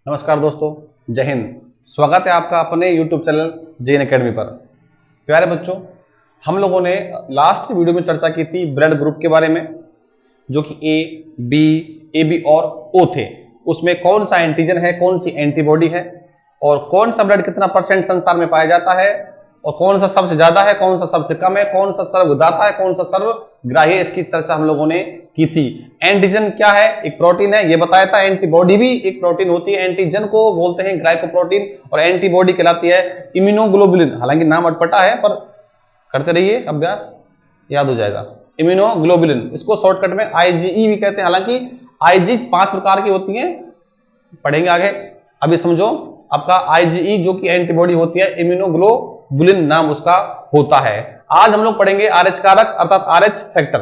नमस्कार दोस्तों, जय हिंद। स्वागत है आपका अपने YouTube चैनल JN Academy पर। प्यारे बच्चों, हम लोगों ने लास्ट वीडियो में चर्चा की थी ब्लड ग्रुप के बारे में, जो कि ए बी और ओ थे। उसमें कौन सा एंटीजन है, कौन सी एंटीबॉडी है और कौन सा ब्लड कितना % संसार में पाया जाता है और कौन सा सबसे ज्यादा है, कौन सा सबसे कम है, कौन सा सर्वदाता है, कौन सा सर्वग्राही है, इसकी चर्चा हम लोगों ने की थी। एंटीजन क्या है? एक प्रोटीन है, ये बताया था। एंटीबॉडी भी एक प्रोटीन होती है। एंटीजन को बोलते हैं ग्लाइकोप्रोटीन और एंटीबॉडी कहलाती है इम्यूनोग्लोबुलिन। हालांकि नाम अटपटा है पर करते रहिए अभ्यास, याद हो जाएगा। इम्यूनोग्लोबुलिन, इसको शॉर्टकट में IgE भी कहते हैं। हालांकि Ig 5 प्रकार की होती है, पढ़ेंगे आगे। अभी समझो, आपका IgE जो कि एंटीबॉडी होती है, इम्यूनोग्लोबुलिन नाम उसका होता है। आज हम लोग पढ़ेंगे RH कारक अर्थात RH फैक्टर।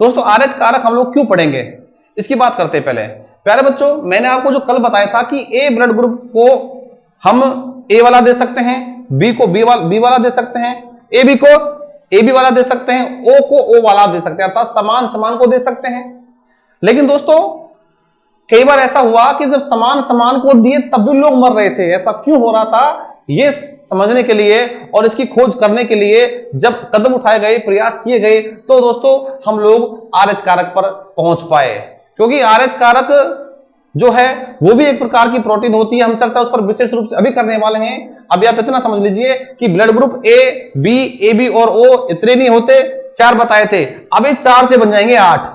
दोस्तों, RH कारक हम लोग क्यों पढ़ेंगे, इसकी बात करते हैं पहले। प्यारे बच्चों, मैंने आपको जो कल बताया था कि ए ब्लड ग्रुप को हम ए वाला दे सकते हैं, बी को बी वाला दे सकते हैं, ए बी को ए बी वाला दे सकते हैं, ओ को ओ वाला दे सकते हैं, अर्थात समान समान को दे सकते हैं। लेकिन दोस्तों, कई बार ऐसा हुआ कि जब समान समान को दिए तब भी लोग मर रहे थे। ऐसा क्यों हो रहा था, ये समझने के लिए और इसकी खोज करने के लिए जब कदम उठाए गए, प्रयास किए गए, तो दोस्तों हम लोग RH कारक पर पहुंच पाए। क्योंकि RH कारक जो है वो भी एक प्रकार की प्रोटीन होती है। हम चर्चा उस पर विशेष रूप से अभी करने वाले हैं। अभी आप इतना समझ लीजिए कि ब्लड ग्रुप ए बी और ओ इतने नहीं होते, 4 बताए थे, अभी 4 से बन जाएंगे 8।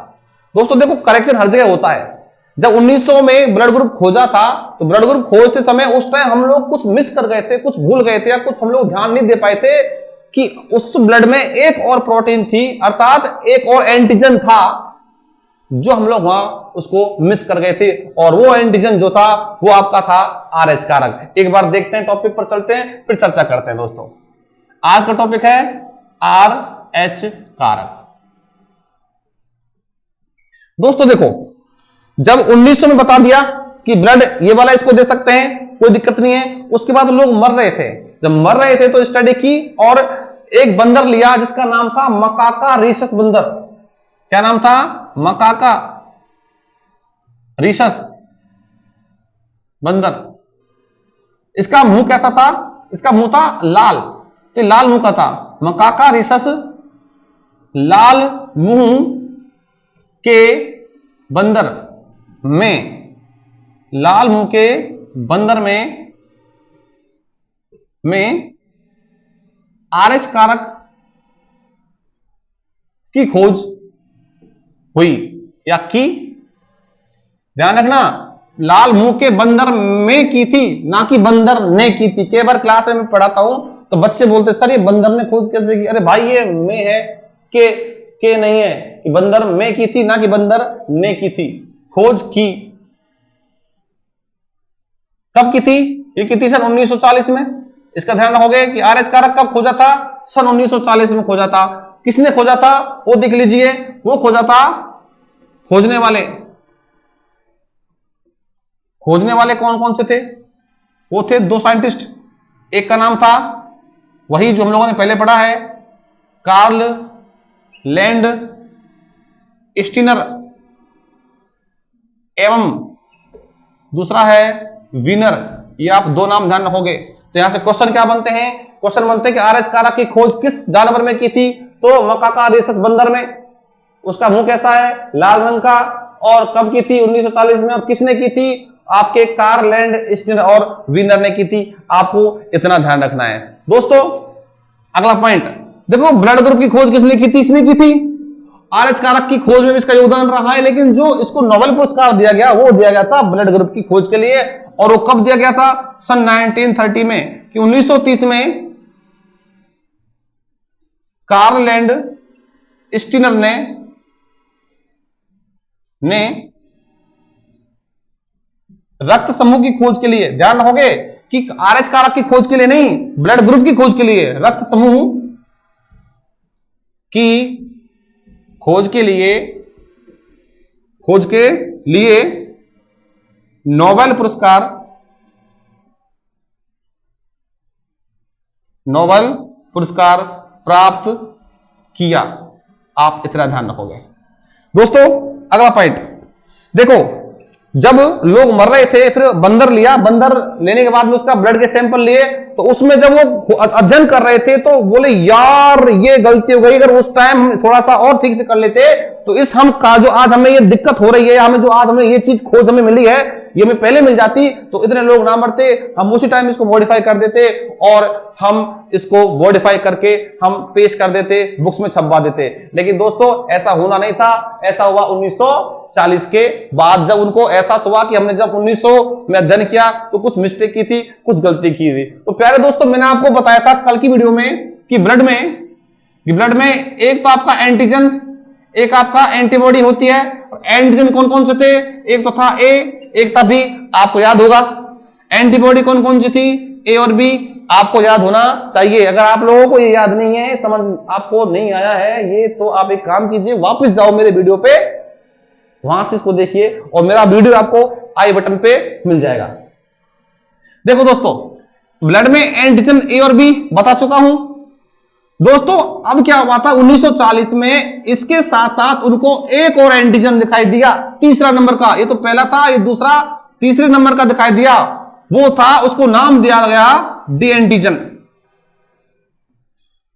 दोस्तों देखो, करेक्शन हर जगह होता है। जब 1900 में ब्लड ग्रुप खोजा था, तो ब्लड ग्रुप खोजते समय उस टाइम हम लोग कुछ मिस कर गए थे, कुछ भूल गए थे, या कुछ हम लोग ध्यान नहीं दे पाए थे कि उस ब्लड में एक और प्रोटीन थी, अर्थात एक और एंटीजन था जो हम लोग वहां उसको मिस कर गए थे। और वो एंटीजन जो था वो आपका था RH कारक। एक बार देखते हैं, टॉपिक पर चलते हैं, फिर चर्चा करते हैं। दोस्तों, आज का टॉपिक है RH कारक। दोस्तों देखो, जब 1900 में बता दिया कि ब्लड ये वाला इसको दे सकते हैं, कोई दिक्कत नहीं है, उसके बाद लोग मर रहे थे। जब मर रहे थे तो स्टडी की और एक बंदर लिया जिसका नाम था मकाका रीसस बंदर। क्या नाम था? मकाका रीसस बंदर। इसका मुंह कैसा था? इसका मुंह था लाल, तो लाल मुंह का था। मकाका रीसस लाल मुंह के बंदर में, लाल मुंह के बंदर में RH कारक की खोज हुई या की। ध्यान रखना, लाल मुंह के बंदर में की थी, ना कि बंदर ने की थी। कई बार क्लास में पढ़ाता हूं तो बच्चे बोलते सर ये बंदर ने खोज कैसे की? अरे भाई, ये में है, के नहीं है, कि बंदर में की थी, ना कि बंदर ने की थी। खोज की कब की थी? ये की थी सन 1940 में। इसका ध्यान रखोगे कि RH कारक कब खोजा था? सन 1940 में खोजा था। किसने खोजा था वो देख लीजिए। वो खोजा था, खोजने वाले कौन कौन से थे? वो थे 2 साइंटिस्ट। एक का नाम था वही जो हम लोगों ने पहले पढ़ा है, कार्ल लैंड स्टीनर, एवं दूसरा है विनर। ये आप 2 नाम ध्यान रखोगे। तो यहां से क्वेश्चन क्या बनते हैं? क्वेश्चन बनते हैं कि RH कारक की खोज किस जानवर में की थी? तो मकाका रीसस बंदर में। उसका मुंह कैसा है? लाल रंग का। और कब की थी? 1940 में। और किसने की थी? आपके कार्ल लैंड स्टीनर और विनर ने की थी। आपको इतना ध्यान रखना है। दोस्तों, अगला पॉइंट देखो, ब्लड ग्रुप की खोज किसने की थी? इसने की थी। RH कारक की खोज में भी इसका योगदान रहा है, लेकिन जो इसको नोबेल पुरस्कार दिया गया वो दिया गया था ब्लड ग्रुप की खोज के लिए। और वो कब दिया गया था? सन 1930 में, कि 1930 में कार्ल लैंड स्टीनर ने रक्त समूह की खोज के लिए, ध्यान रखोगे कि RH कारक की खोज के लिए नहीं, ब्लड ग्रुप की खोज के लिए, रक्त समूह की खोज के लिए नोबेल पुरस्कार प्राप्त किया। आप इतना ध्यान रखोगे। दोस्तों, अगला पॉइंट देखो, जब लोग मर रहे थे, फिर बंदर लिया, बंदर लेने के बाद में उसका ब्लड के सैंपल लिए, तो उसमें जब वो अध्ययन कर रहे थे तो बोले यार ये गलती हो गई, अगर उस टाइम हम थोड़ा सा और ठीक से कर लेते तो इस हम का जो आज हमें ये दिक्कत हो रही है, हमें जो आज हमें ये चीज खोज हमें मिली है, ये हमें पहले मिल जाती तो इतने लोग ना मरते, हम उसी टाइम इसको मॉडिफाई कर देते और हम इसको मॉडिफाई करके हम पेश कर देते, बुक्स में छपवा देते। लेकिन दोस्तों ऐसा होना नहीं था, ऐसा हुआ 1940 के बाद, जब उनको एहसास हुआ कि हमने जब 1900 में अध्ययन किया तो कुछ मिस्टेक की थी, कुछ गलती की थी। तो प्यारे दोस्तों, मैंने आपको बताया था कल की वीडियो में कि ब्लड में एक तो आपका एंटीजन, एक आपका एंटीबॉडी होती है। एंटीजन कौन कौन से थे? एक तो था ए, एक था बी, आपको याद होगा। एंटीबॉडी कौन कौन सी थी? ए और बी, आपको याद होना चाहिए। अगर आप लोगों को ये याद नहीं है, समझ आपको नहीं आया है ये, तो आप एक काम कीजिए, वापस जाओ मेरे वीडियो पे, वहां से इसको देखिए और मेरा वीडियो आपको आई बटन पे मिल जाएगा। देखो दोस्तों, ब्लड में एंटीजन ए और बी बता चुका हूं। दोस्तों अब क्या हुआ था 1940 में, इसके साथ साथ उनको एक और एंटीजन दिखाई दिया, तीसरा नंबर का। ये तो पहला था, ये दूसरा तीसरे नंबर का दिखाई दिया, वो था, उसको नाम दिया गया डी एंटीजन।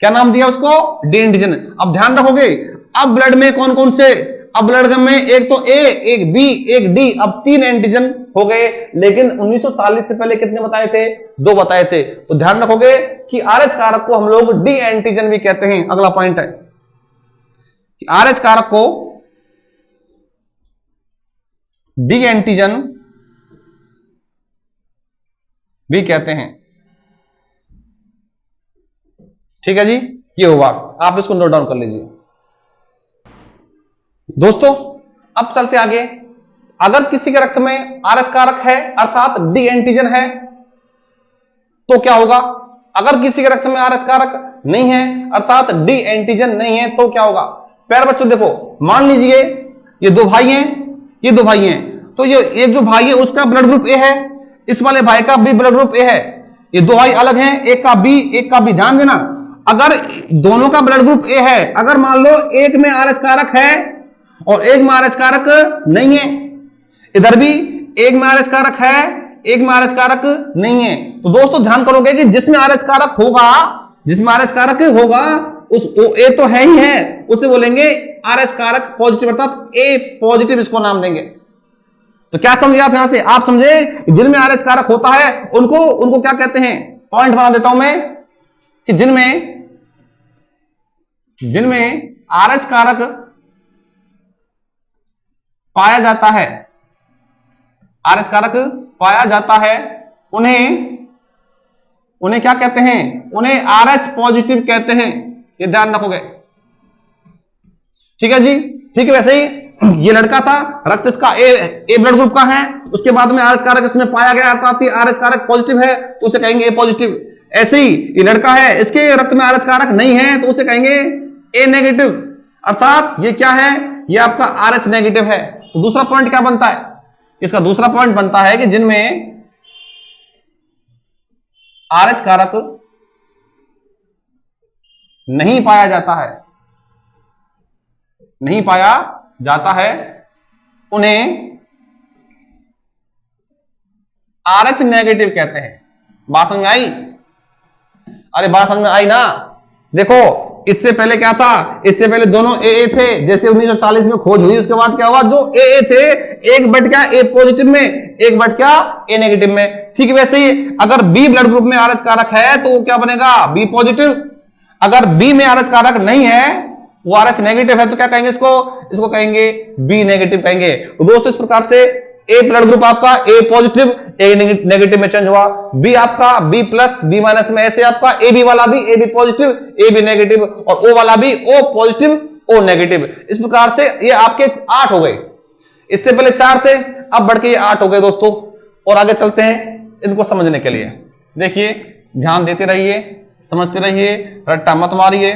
क्या नाम दिया उसको? D antigen. अब ध्यान रखोगे, अब ब्लड में कौन कौन से, अब ब्लड में एक तो ए, एक बी, एक डी, अब 3 एंटीजन हो गए। लेकिन 1940 से पहले कितने बताए थे? 2 बताए थे। तो ध्यान रखोगे कि आरएच कारक को हम लोग डी एंटीजन भी कहते हैं। अगला पॉइंट है कि आरएच कारक को डी एंटीजन भी कहते हैं। ठीक है जी, ये हुआ, आप इसको नोट डाउन कर लीजिए। दोस्तों अब चलते आगे। अगर किसी के रक्त में आरएच कारक है अर्थात डी एंटीजन है तो क्या होगा? अगर किसी के रक्त में आरएच कारक नहीं है अर्थात डी एंटीजन नहीं है तो क्या होगा? प्यारे बच्चों देखो, मान लीजिए ये 2 भाई हैं, ये 2 भाई हैं, तो ये एक जो भाई है उसका ब्लड ग्रुप ए है, इस वाले भाई का भी ब्लड ग्रुप ए है। ये 2 भाई अलग हैं, एक का बी, एक का बी। ध्यान देना, अगर दोनों का ब्लड ग्रुप ए है, अगर मान लो एक में आरएच कारक है और एक में आरएच कारक नहीं है, इधर भी एक में आरएच कारक है, एक में आरएच कारक नहीं है, तो दोस्तों ध्यान करोगे कि जिसमें आरएच कारक होगा, जिसमें आरएच कारक होगा उस ए तो है ही है, उसे बोलेंगे आरएच कारक पॉजिटिव अर्थात ए पॉजिटिव, इसको नाम देंगे। तो क्या समझे आप? यहां से आप समझे जिनमें आरएच कारक होता है उनको क्या कहते हैं? पॉइंट बना देता हूं मैं कि जिनमें आरएच कारक पाया जाता है, आरएच कारक पाया जाता है, उन्हें क्या कहते हैं? उन्हें आरएच पॉजिटिव कहते हैं। ये ध्यान रखोगे, ठीक है जी। ठीक है, वैसे ही ये लड़का था, रक्त इसका ए ब्लड ग्रुप का है, उसके बाद में आरएच कारक इसमें पाया गया अर्थात आरएच कारक पॉजिटिव है तो उसे कहेंगे ए पॉजिटिव। ऐसे ही ये लड़का है, इसके रक्त में आरएच कारक नहीं है तो उसे कहेंगे ए नेगेटिव, अर्थात ये क्या है? ये आपका आरएच नेगेटिव है। तो दूसरा पॉइंट क्या बनता है? इसका दूसरा पॉइंट बनता है कि जिनमें आरएच कारक नहीं पाया जाता है, नहीं पाया जाता है, उन्हें आरएच नेगेटिव कहते हैं। बात समझ में आई? अरे बात समझ में आई ना? देखो इससे पहले क्या था? इससे पहले दोनों ए थे, जैसे 1940 में खोज हुई, उसके बाद क्या हुआ? जो ए थे, एक बट क्या ए पॉजिटिव में, एक बट क्या ए नेगेटिव में। ठीक है, वैसे ही अगर बी ब्लड ग्रुप में आरएच कारक है तो वो क्या बनेगा? B positive. अगर बी में आरएच कारक नहीं है, वो आरएच नेगेटिव है, तो क्या कहेंगे इसको कहेंगे बी नेगेटिव कहेंगे। तो दोस्तों इस प्रकार से ए ब्लड ग्रुप आपका ए पॉजिटिव ए नेगेटिव में चेंज हुआ, बी आपका बी प्लस बी माइनस में, ऐसे आपका ए बी वाला भी A B positive A B negative, और ओ वाला भी ओ पॉजिटिव ओ नेगेटिव। इस प्रकार से ये आपके 8 हो गए। इससे पहले 4 थे, अब बढ़ के ये 8 हो गए दोस्तों। और आगे चलते हैं इनको समझने के लिए। देखिए, ध्यान देते रहिए, समझते रहिए, रट्टा मत मारिए,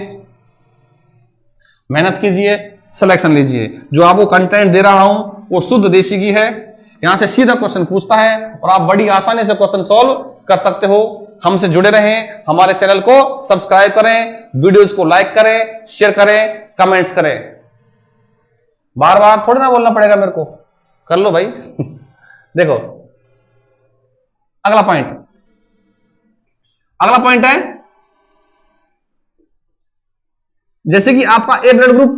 मेहनत कीजिए, सिलेक्शन लीजिए। जो आपको कंटेंट दे रहा हूं वो शुद्ध देसी घी है। यहां से सीधा क्वेश्चन पूछता है और आप बड़ी आसानी से क्वेश्चन सॉल्व कर सकते हो। हमसे जुड़े रहें, हमारे चैनल को सब्सक्राइब करें, वीडियोस को लाइक करें, शेयर करें, कमेंट्स करें। बार बार थोड़ी ना बोलना पड़ेगा मेरे को, कर लो भाई। देखो अगला पॉइंट है जैसे कि आपका ए ब्लड ग्रुप,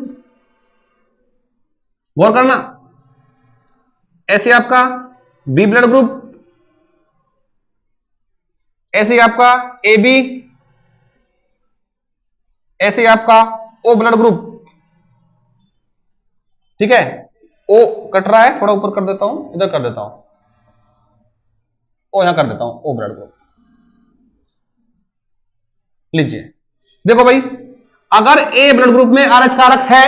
गौर करना, ऐसे आपका बी ब्लड ग्रुप, ऐसे आपका ए बी, ऐसे आपका ओ ब्लड ग्रुप। ठीक है, ओ कट रहा है, थोड़ा ऊपर कर देता हूं, इधर कर देता हूं, ओ यहां कर देता हूं, ओ ब्लड ग्रुप। लीजिए देखो भाई, अगर ए ब्लड ग्रुप में आरएच कारक है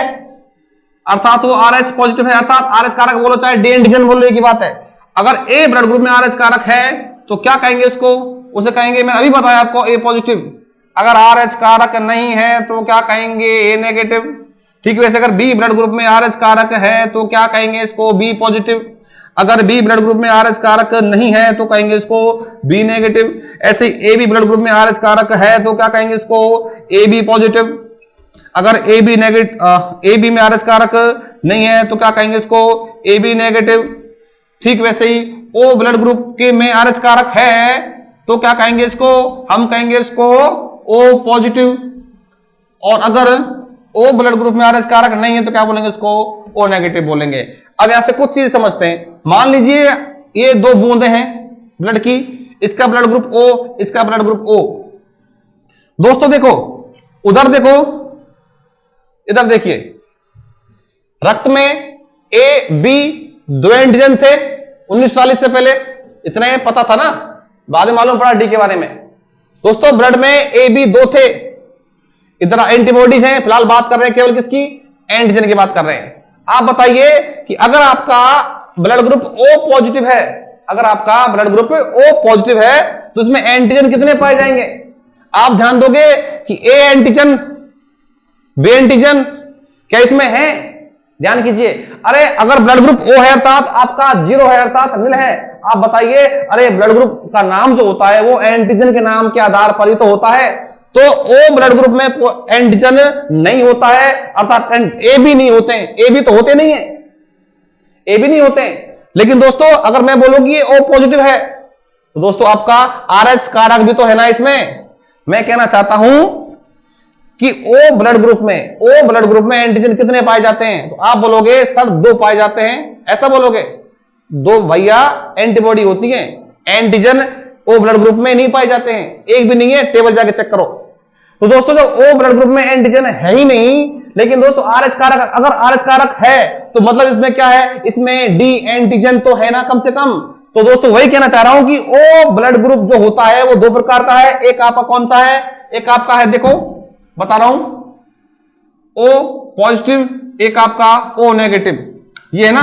अर्थात वो आरएच पॉजिटिव है, अर्थात आरएच कारक बोलो चाहे डी एंटीजन बोलो, एक ही बात है। अगर ए ब्लड ग्रुप में आरएच कारक है तो क्या कहेंगे इसको, उसे कहेंगे, मैंने अभी बताया आपको, ए पॉजिटिव। अगर आरएच कारक नहीं है तो क्या कहेंगे, ए नेगेटिव। ठीक, वैसे अगर बी ब्लड ग्रुप में आरएच कारक है तो क्या कहेंगे इसको, बी पॉजिटिव। अगर बी ब्लड ग्रुप में आरएच कारक नहीं है तो कहेंगे इसको बी नेगेटिव। ऐसे ए बी ब्लड ग्रुप में आरएच कारक है तो क्या कहेंगे इसको, ए बी पॉजिटिव। अगर A B negative, A B में आरएच कारक नहीं है तो क्या कहेंगे इसको, ए बी नेगेटिव। ठीक, वैसे ही ओ ब्लड ग्रुप के में आरएच कारक है तो क्या कहेंगे इसको, हम कहेंगे इसको ओ पॉजिटिव। और अगर ओ ब्लड ग्रुप में आरएच कारक नहीं है तो क्या बोलेंगे इसको, ओ नेगेटिव बोलेंगे। अब यहां से कुछ चीज समझते हैं। मान लीजिए ये दो बूंदे हैं ब्लड की, इसका ब्लड ग्रुप ओ, इसका ब्लड ग्रुप ओ। दोस्तों देखो, उधर देखो, इधर देखिए, रक्त में ए बी दो एंटीजन थे 1940 से पहले, इतना ही पता था ना, बाद में मालूम पड़ा डी के बारे में। दोस्तों ब्लड में ए बी दो थे, इधर एंटीबॉडीज हैं, फिलहाल बात कर रहे हैं केवल किसकी, एंटीजन की बात कर रहे हैं। आप बताइए कि अगर आपका ब्लड ग्रुप ओ पॉजिटिव है, अगर आपका ब्लड ग्रुप ओ पॉजिटिव है तो इसमें एंटीजन कितने पाए जाएंगे। आप ध्यान दोगे कि ए एंटीजन बी एंटीजन क्या इसमें है, ध्यान कीजिए। अरे अगर ब्लड ग्रुप ओ है अर्थात आपका जीरो है, अर्थात नील है। आप बताइए, अरे ब्लड ग्रुप का नाम जो होता है वो एंटीजन के नाम के आधार पर ही तो होता है, तो ओ ब्लड ग्रुप में एंटीजन नहीं होता है, अर्थात ए बी नहीं होते हैं, ए बी तो होते नहीं है, ए बी नहीं होते हैं। लेकिन दोस्तों अगर मैं बोलूं कि ये ओ पॉजिटिव है तो दोस्तों आपका आरएच कारक भी तो है ना इसमें। मैं कहना चाहता हूं कि ओ ब्लड ग्रुप में एंटीजन कितने पाए जाते हैं, तो आप बोलोगे सर दो पाए जाते हैं, ऐसा बोलोगे। दो भैया एंटीबॉडी होती है, एंटीजन ओ ब्लड ग्रुप में नहीं पाए जाते हैं, एक भी नहीं है, टेबल जाके चेक करो। तो दोस्तों जो ओ ब्लड ग्रुप में एंटीजन है ही नहीं, लेकिन दोस्तों आरएच कारक, अगर आरएच कारक है तो मतलब इसमें क्या है, इसमें डी एंटीजन तो है ना कम से कम। तो दोस्तों वही कहना चाह रहा हूं कि ओ ब्लड ग्रुप जो होता है वो दो प्रकार का है। एक आपका कौन सा है, एक आपका है, देखो बता रहा हूं, ओ पॉजिटिव, एक आपका ओ नेगेटिव, ये है ना।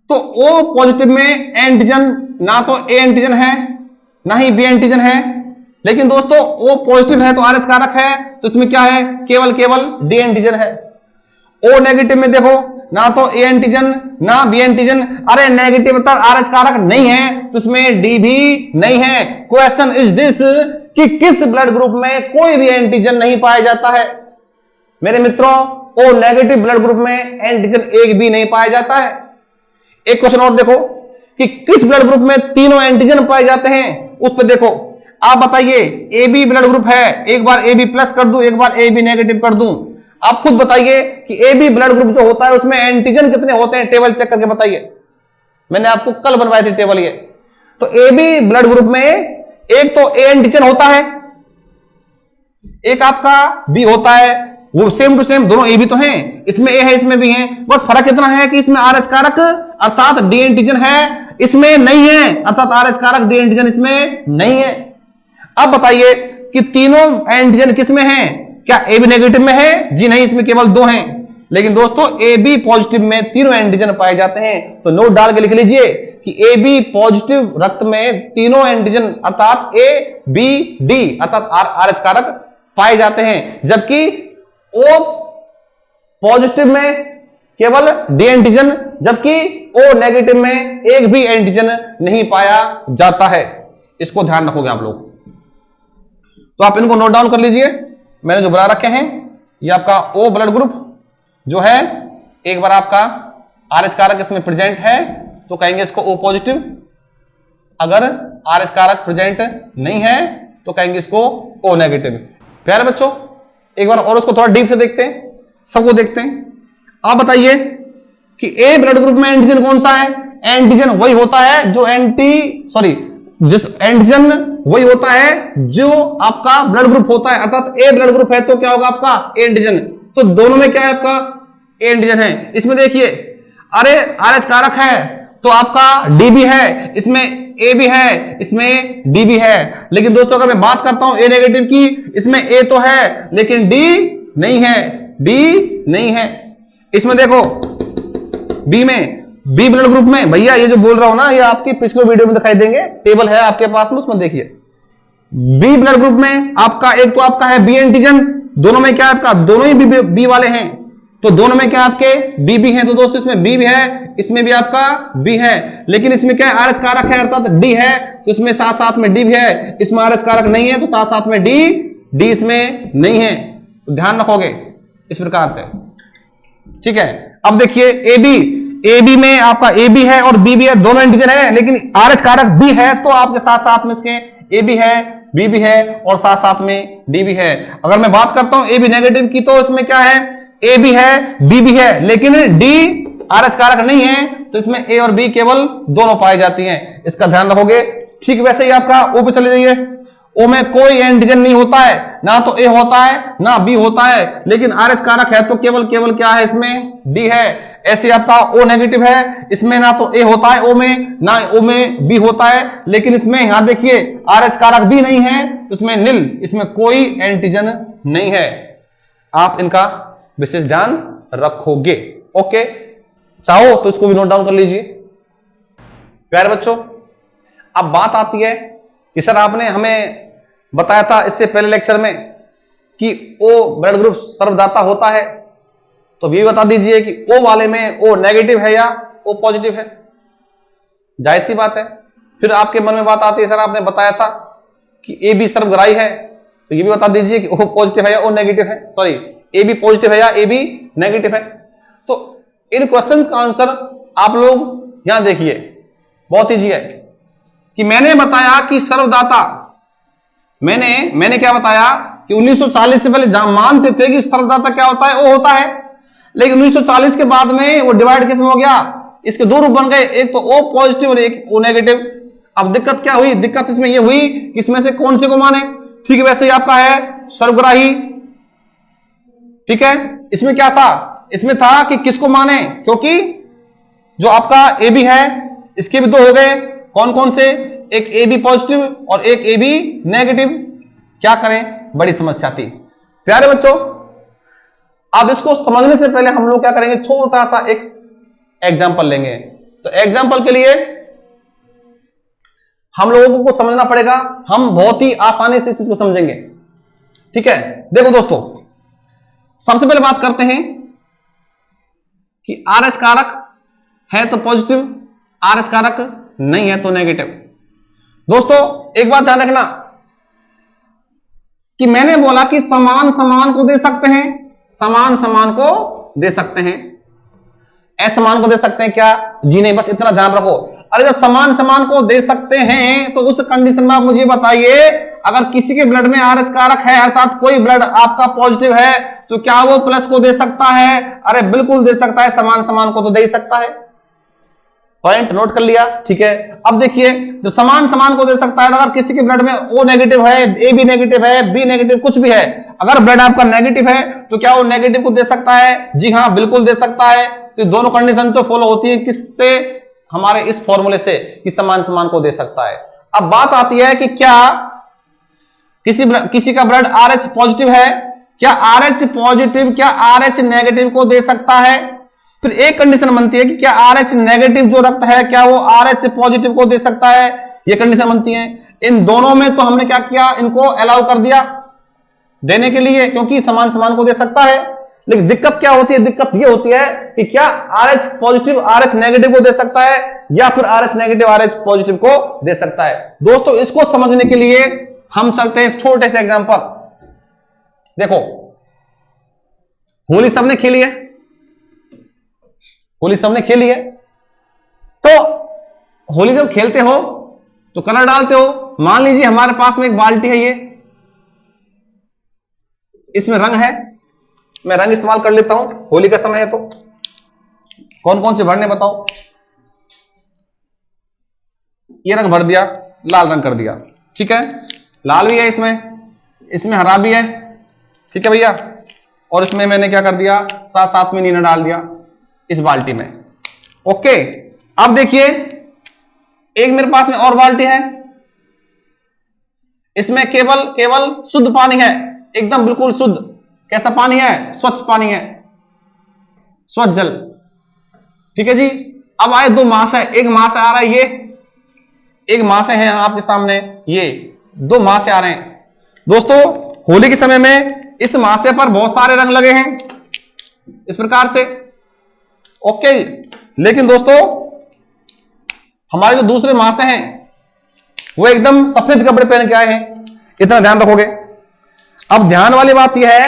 तो ओ पॉजिटिव में एंटीजन ना तो ए एंटीजन है ना ही बी एंटीजन है, लेकिन दोस्तों ओ पॉजिटिव है तो आरएच कारक है, तो इसमें क्या है, केवल डी एंटीजन है। ओ नेगेटिव में देखो, ना तो ए एंटीजन ना बी एंटीजन, अरे नेगेटिव आरएच कारक नहीं है तो इसमें डी भी नहीं है। क्वेश्चन इज दिस कि किस ब्लड ग्रुप में कोई भी एंटीजन नहीं पाया जाता है। मेरे मित्रों, ओ नेगेटिव ब्लड ग्रुप में एंटीजन एक भी नहीं पाया जाता है। एक क्वेश्चन और देखो कि किस ब्लड ग्रुप में तीनों एंटीजन पाए जाते हैं, उस पर देखो। आप बताइए, ए बी ब्लड ग्रुप है, एक बार ए बी प्लस कर दूं, एक बार ए बी नेगेटिव कर दूं। आप खुद बताइए कि ए बी ब्लड ग्रुप जो होता है उसमें एंटीजन कितने होते हैं, टेबल चेक करके बताइए। मैंने आपको कल बनवाई थी टेबल ये। तो ए बी ब्लड ग्रुप में एक तो ए एंटीजन होता है, एक आपका बी होता है, वो सेम टू सेम दोनों ए बी तो हैं, इसमें ए है इसमें भी है, बस फर्क इतना है कि इसमें आरएच कारक अर्थात डी एंटीजन है, इसमें नहीं है, अर्थात आरएच कारक डी एंटीजन इसमें नहीं है। अब बताइए कि तीनों एंटीजन किसमें हैं, क्या ए बी नेगेटिव में है, जी नहीं, इसमें केवल दो हैं। लेकिन दोस्तों ए बी पॉजिटिव में तीनों एंटीजन पाए जाते हैं। तो नोट डाल के लिख लीजिए कि ए बी पॉजिटिव रक्त में तीनों एंटीजन अर्थात ए बी डी अर्थात आरएच कारक पाए जाते हैं, जबकि ओ पॉजिटिव में केवल डी एंटीजन, जबकि ओ नेगेटिव में एक भी एंटीजन नहीं पाया जाता है। इसको ध्यान रखोगे आप लोग, तो आप इनको नोट डाउन कर लीजिए। मैंने जो बना रखे हैं, ये आपका ओ ब्लड ग्रुप जो है, एक बार आपका आरएच कारक इसमें प्रेजेंट है, तो कहेंगे इसको O पॉजिटिव। अगर RH कारक प्रेजेंट नहीं है तो कहेंगे इसको O नेगेटिव। प्यारे बच्चों, एक बार और उसको थोड़ा डीप से देखते हैं, सबको देखते हैं। आप बताइए कि ए ब्लड ग्रुप में एंटीजन कौन सा है? एंटीजन वही होता है जो जिस एंटीजन वही होता है जो आपका ब्लड ग्रुप होता है, अर्थात ए ब्लड ग्रुप है तो क्या होगा आपका? A antigen. तो दोनों में क्या है आपका? ए एंटीजन है। इसमें देखिए, अरे RH कारक है तो आपका डी भी है, इसमें ए भी है, इसमें डी भी है। लेकिन दोस्तों अगर मैं बात करता हूं ए नेगेटिव की, इसमें ए तो है लेकिन डी नहीं है, डी नहीं है। इसमें देखो बी में, बी ब्लड ग्रुप में, भैया ये जो बोल रहा हूं ना ये आपकी पिछले वीडियो में दिखाई देंगे, टेबल है आपके पास में, उसमें देखिए। बी ब्लड ग्रुप में आपका एक तो आपका है बी एंटीजन, दोनों में क्या है आपका? दोनों ही बी वाले हैं, तो दोनों में क्या आपके बी भी हैं। तो दोस्तों इसमें बी भी है, इसमें भी आपका बी है, लेकिन इसमें क्या है? RH कारक है अर्थात डी है, तो इसमें साथ साथ में डी भी है। इसमें RH कारक नहीं है तो साथ साथ में डी इसमें नहीं है। तो ध्यान रखोगे इस प्रकार से, ठीक है। अब देखिए ए बी में आपका ए बी है और बी भी है, दोनों एंटीजन है, लेकिन RH कारक बी है तो आपके साथ साथ में इसके ए बी है, बी भी है और साथ साथ में डी भी है। अगर मैं बात करता हूं ए बी नेगेटिव की, तो इसमें क्या है? ए भी है, बी भी है, लेकिन डी RH कारक नहीं है, तो इसमें ए और बी केवल दोनों पाई जाती हैं। इसका ध्यान रखोगे। ठीक वैसे ही आपका ओ पे चले जाइए। ओ में कोई एंटीजन नहीं होता है, ना तो ए होता है ना बी होता है, लेकिन RH कारक है तो केवल क्या है? इसमें डी है। ऐसे आपका ओ नेगेटिव है, इसमें ना तो ए होता है ओ में, ना ओ में बी होता है, लेकिन इसमें यहां देखिए RH कारक भी नहीं है तो इसमें नील, इसमें कोई एंटीजन नहीं है। आप इनका विशेष ध्यान रखोगे। ओके, चाहो तो इसको भी नोट डाउन कर लीजिए। प्यारे बच्चों, अब बात आती है कि सर आपने हमें बताया था इससे पहले लेक्चर में कि O ब्लड ग्रुप सर्वदाता होता है, तो भी बता दीजिए कि O वाले में O नेगेटिव है या O पॉजिटिव है। जाहिर सी बात है। फिर आपके मन में बात आती है सर आपने बताया था कि AB सर्वग्राही है, तो ये भी बता दीजिए कि O पॉजिटिव है या O नेगेटिव है, सॉरी AB पॉजिटिव है या AB नेगेटिव है। तो इन क्वेश्चंस का आंसर आप लोग यहां देखिए, बहुत इजी है कि मैंने बताया कि सर्वदाता, मैंने क्या बताया कि 1940 से पहले मानते थे कि सर्वदाता क्या होता है? O होता है, लेकिन 1940 के बाद में वो डिवाइड किस में हो गया? इसके दो रूप बन गए, एक तो O पॉजिटिव और एक O नेगेटिव। अब दिक्कत क्या हुई? दिक्कत इसमें यह हुई कि इसमें से कौन से को माने। ठीक है, वैसे ही आपका है सर्वग्राही, ठीक है। इसमें क्या था? इसमें था कि किसको माने, क्योंकि जो आपका ए बी है इसके भी दो हो गए, कौन कौन से? एक ए बी पॉजिटिव और एक ए बी नेगेटिव। क्या करें, बड़ी समस्या थी। प्यारे बच्चों, अब इसको समझने से पहले हम लोग क्या करेंगे, छोटा सा एक एग्जाम्पल लेंगे। तो एग्जाम्पल के लिए हम लोगों को समझना पड़ेगा, हम बहुत ही आसानी से इस चीज को समझेंगे। ठीक है, देखो दोस्तों, सबसे पहले बात करते हैं कि RH कारक है तो पॉजिटिव, RH कारक नहीं है तो नेगेटिव। दोस्तों एक बात ध्यान रखना कि मैंने बोला कि समान समान को दे सकते हैं, समान समान को दे सकते हैं, असमान को दे सकते हैं क्या? जी नहीं, बस इतना ध्यान रखो। अरे जब समान समान को दे सकते हैं तो उस कंडीशन में आप मुझे बताइए, अगर किसी के ब्लड में RH कारक है अर्थात कोई ब्लड आपका पॉजिटिव है, तो क्या वो प्लस को दे सकता है? अरे बिल्कुल दे सकता है, समान समान को तो दे ही सकता है। पॉइंट नोट कर लिया, ठीक है। अब देखिए, जब समान समान को दे सकता है, अगर किसी के ब्लड में O नेगेटिव है, A भी नेगेटिव है, B नेगेटिव कुछ भी है, अगर ब्लड आपका नेगेटिव है तो क्या वो नेगेटिव को दे सकता है? जी हाँ, बिल्कुल दे सकता है। तो दोनों कंडीशन तो फॉलो होती है किससे? हमारे इस फॉर्मूले से कि समान समान को दे सकता है। अब बात आती है कि क्या किसी का ब्लड RH पॉजिटिव है, क्या RH पॉजिटिव क्या RH नेगेटिव को दे सकता है? फिर एक कंडीशन बनती है कि क्या RH नेगेटिव जो रक्त है क्या वो RH पॉजिटिव को दे सकता है? ये कंडीशन बनती है। इन दोनों में तो हमने क्या किया, इनको अलाउ कर दिया देने के लिए, क्योंकि समान समान को दे सकता है। लेकिन दिक्कत क्या होती है? दिक्कत ये होती है कि क्या RH पॉजिटिव RH नेगेटिव को दे सकता है या फिर RH नेगेटिव RH पॉजिटिव को दे सकता है। दोस्तों इसको समझने के लिए हम चलते हैं छोटे से एग्जांपल। देखो, होली सबने खेली है, होली सबने खेली है, तो होली जब खेलते हो तो कलर डालते हो। मान लीजिए हमारे पास में एक बाल्टी है, ये इसमें रंग है, मैं रंग इस्तेमाल कर लेता हूं, होली का समय है तो। कौन कौन से भरने बताओ। ये रंग भर दिया, लाल रंग कर दिया, ठीक है। लाल भी है इसमें हरा भी है, ठीक है भैया। और इसमें मैंने क्या कर दिया, साथ साथ में नीला डाल दिया इस बाल्टी में। ओके, अब देखिए एक मेरे पास में और बाल्टी है, इसमें केवल शुद्ध पानी है, एकदम बिल्कुल शुद्ध। कैसा पानी है? स्वच्छ पानी है, स्वच्छ जल, ठीक है जी। अब आए दो महाशय, एक महाशय आ रहा है, ये एक महाशय है आपके सामने, ये दो महाशय आ रहे हैं। दोस्तों होली के समय में इस महाशय पर बहुत सारे रंग लगे हैं इस प्रकार से, ओके। लेकिन दोस्तों हमारे जो दूसरे महाशय हैं वो एकदम सफेद कपड़े पहन के आए हैं, इतना ध्यान रखोगे। अब ध्यान वाली बात यह है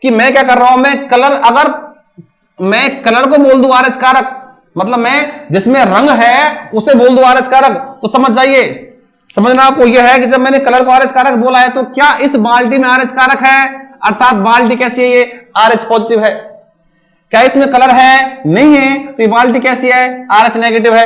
कि मैं क्या कर रहा हूं, मैं कलर को बोल दूं आरएच कारक, मतलब मैं जिसमें रंग है उसे बोल दूं आरएच कारक, तो समझ जाइए। समझना आपको यह है कि जब मैंने कलर को आरएच कारक बोला है तो क्या इस बाल्टी में आरएच कारक है, अर्थात बाल्टी कैसी है, ये आरएच पॉजिटिव है। क्या इसमें कलर है? नहीं है, तो ये बाल्टी कैसी है, आरएच नेगेटिव है।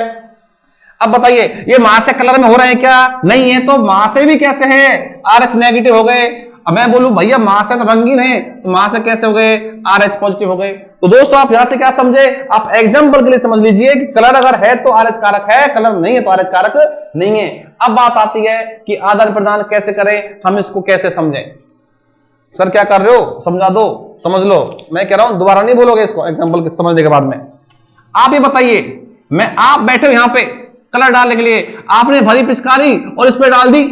अब बताइए ये महाशय कलर में हो रहे हैं क्या? नहीं है, तो महाशय भी कैसे हैं, आरएच नेगेटिव हो गए। अब मैं बोलूं भैया महाशय तो रंगीन है, तो महाशय कैसे हो गए, आरएच पॉजिटिव हो गए। तो दोस्तों आप यहां से क्या समझे, आप एग्जांपल के लिए समझ लीजिए कि कलर अगर है तो आरएच कारक है, कलर नहीं है तो आरएच कारक नहीं है। अब बात आती है कि आदान प्रदान कैसे करें, हम इसको कैसे समझें। सर क्या कर रहे हो, समझा दो, समझ लो। मैं कह रहा हूं दोबारा नहीं बोलोगे इसको, एग्जाम्पल समझने के बाद में। आप ये बताइए, आप बैठे हो यहां पे कलर डालने के लिए, आपने भरी पिचकारी और इस पे डाल दी,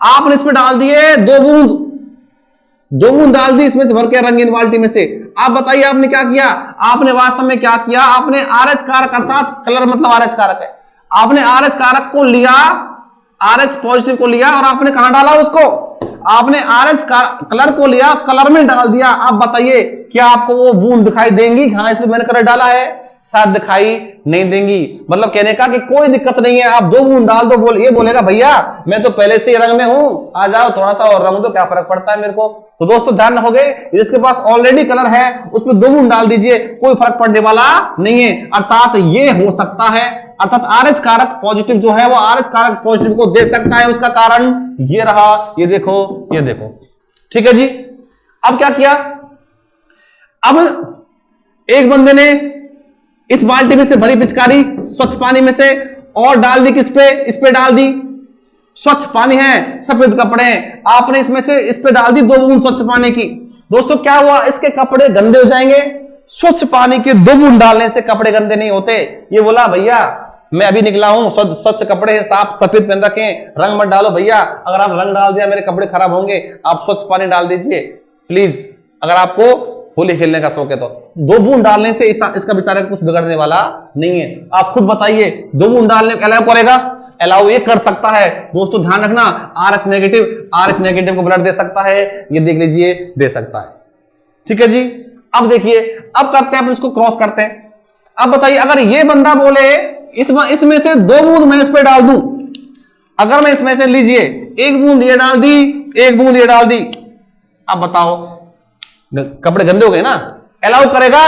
आपने इस पे डाल दिए दो बूंद डाल दी इसमें से भर के रंगीन बाल्टी में से। आप बताइए आपने क्या किया, आपने वास्तव में क्या किया, आपने आरएच कारक अर्थात कलर मतलब आरएच कारक है, आपने आरएच कारक को लिया, आरएच पॉजिटिव को लिया और आपने कहां डाला उसको, आपने आरएच कलर को लिया, कलर में डाल दिया। आप बताइए क्या आपको वो बूंद दिखाई देंगी, हाँ इसमें मैंने कलर डाला है? शायद दिखाई नहीं देंगी। मतलब कहने का कि कोई दिक्कत नहीं है, आप दो बूंद डाल दो, ये बोलेगा भैया मैं तो पहले से ही रंग में हूं, आ जाओ थोड़ा सा और रंग दो, क्या फर्क पड़ता है मेरे को। तो दोस्तों ध्यान रखोगे, जिसके पास ऑलरेडी कलर है उसमें दो बूंद डाल दीजिए, कोई फर्क पड़ने वाला नहीं है। अर्थात ये हो सकता है, अर्थात आरएच कारक पॉजिटिव जो है वो आरएच कारक पॉजिटिव को दे सकता है। उसका कारण ये रहा, ये देखो, ये देखो, ठीक है जी। अब क्या किया, अब एक बंदे ने इस बाल्टी में से भरी पिचकारी स्वच्छ पानी में से और डाल दी, किस पे, इस पे डाल दी। स्वच्छ पानी है, सफेद कपड़े हैं, आपने इसमें से इस पे डाल दी दो बूंद स्वच्छ पानी की। दोस्तों क्या हुआ, इसके कपड़े गंदे हो जाएंगे। स्वच्छ पानी के दो बूंद डालने से कपड़े गंदे नहीं होते। ये बोला भैया मैं अभी निकला हूं, स्वच्छ कपड़े हैं, साफ सफेद पहन रखे, रंग मत डालो भैया, अगर आप रंग डाल दिया मेरे कपड़े खराब होंगे, आप स्वच्छ पानी डाल दीजिए प्लीज, अगर आपको होली खेलने का शौक है तो। दो बूंद डालने से इसका बेचारे कुछ बिगड़ने वाला नहीं है। आप खुद बताइए, दो बूंद डालने अलाउ करेगा? अलाउ ये कर सकता है। दोस्तों ध्यान रखना, आरएच नेगेटिव को ब्लड दे सकता है, ये देख लीजिए दे सकता है, ठीक है जी। अब देखिए, अब करते हैं अपन इसको क्रॉस करते हैं। अब बताइए अगर ये बंदा बोले इसमें से दो बूंद मैं इस पे डाल दूं, अगर मैं इसमें से लीजिए एक बूंद ये डाल दी, एक बूंद ये डाल दी, अब बताओ कपड़े गंदे हो गए ना, अलाउ करेगा?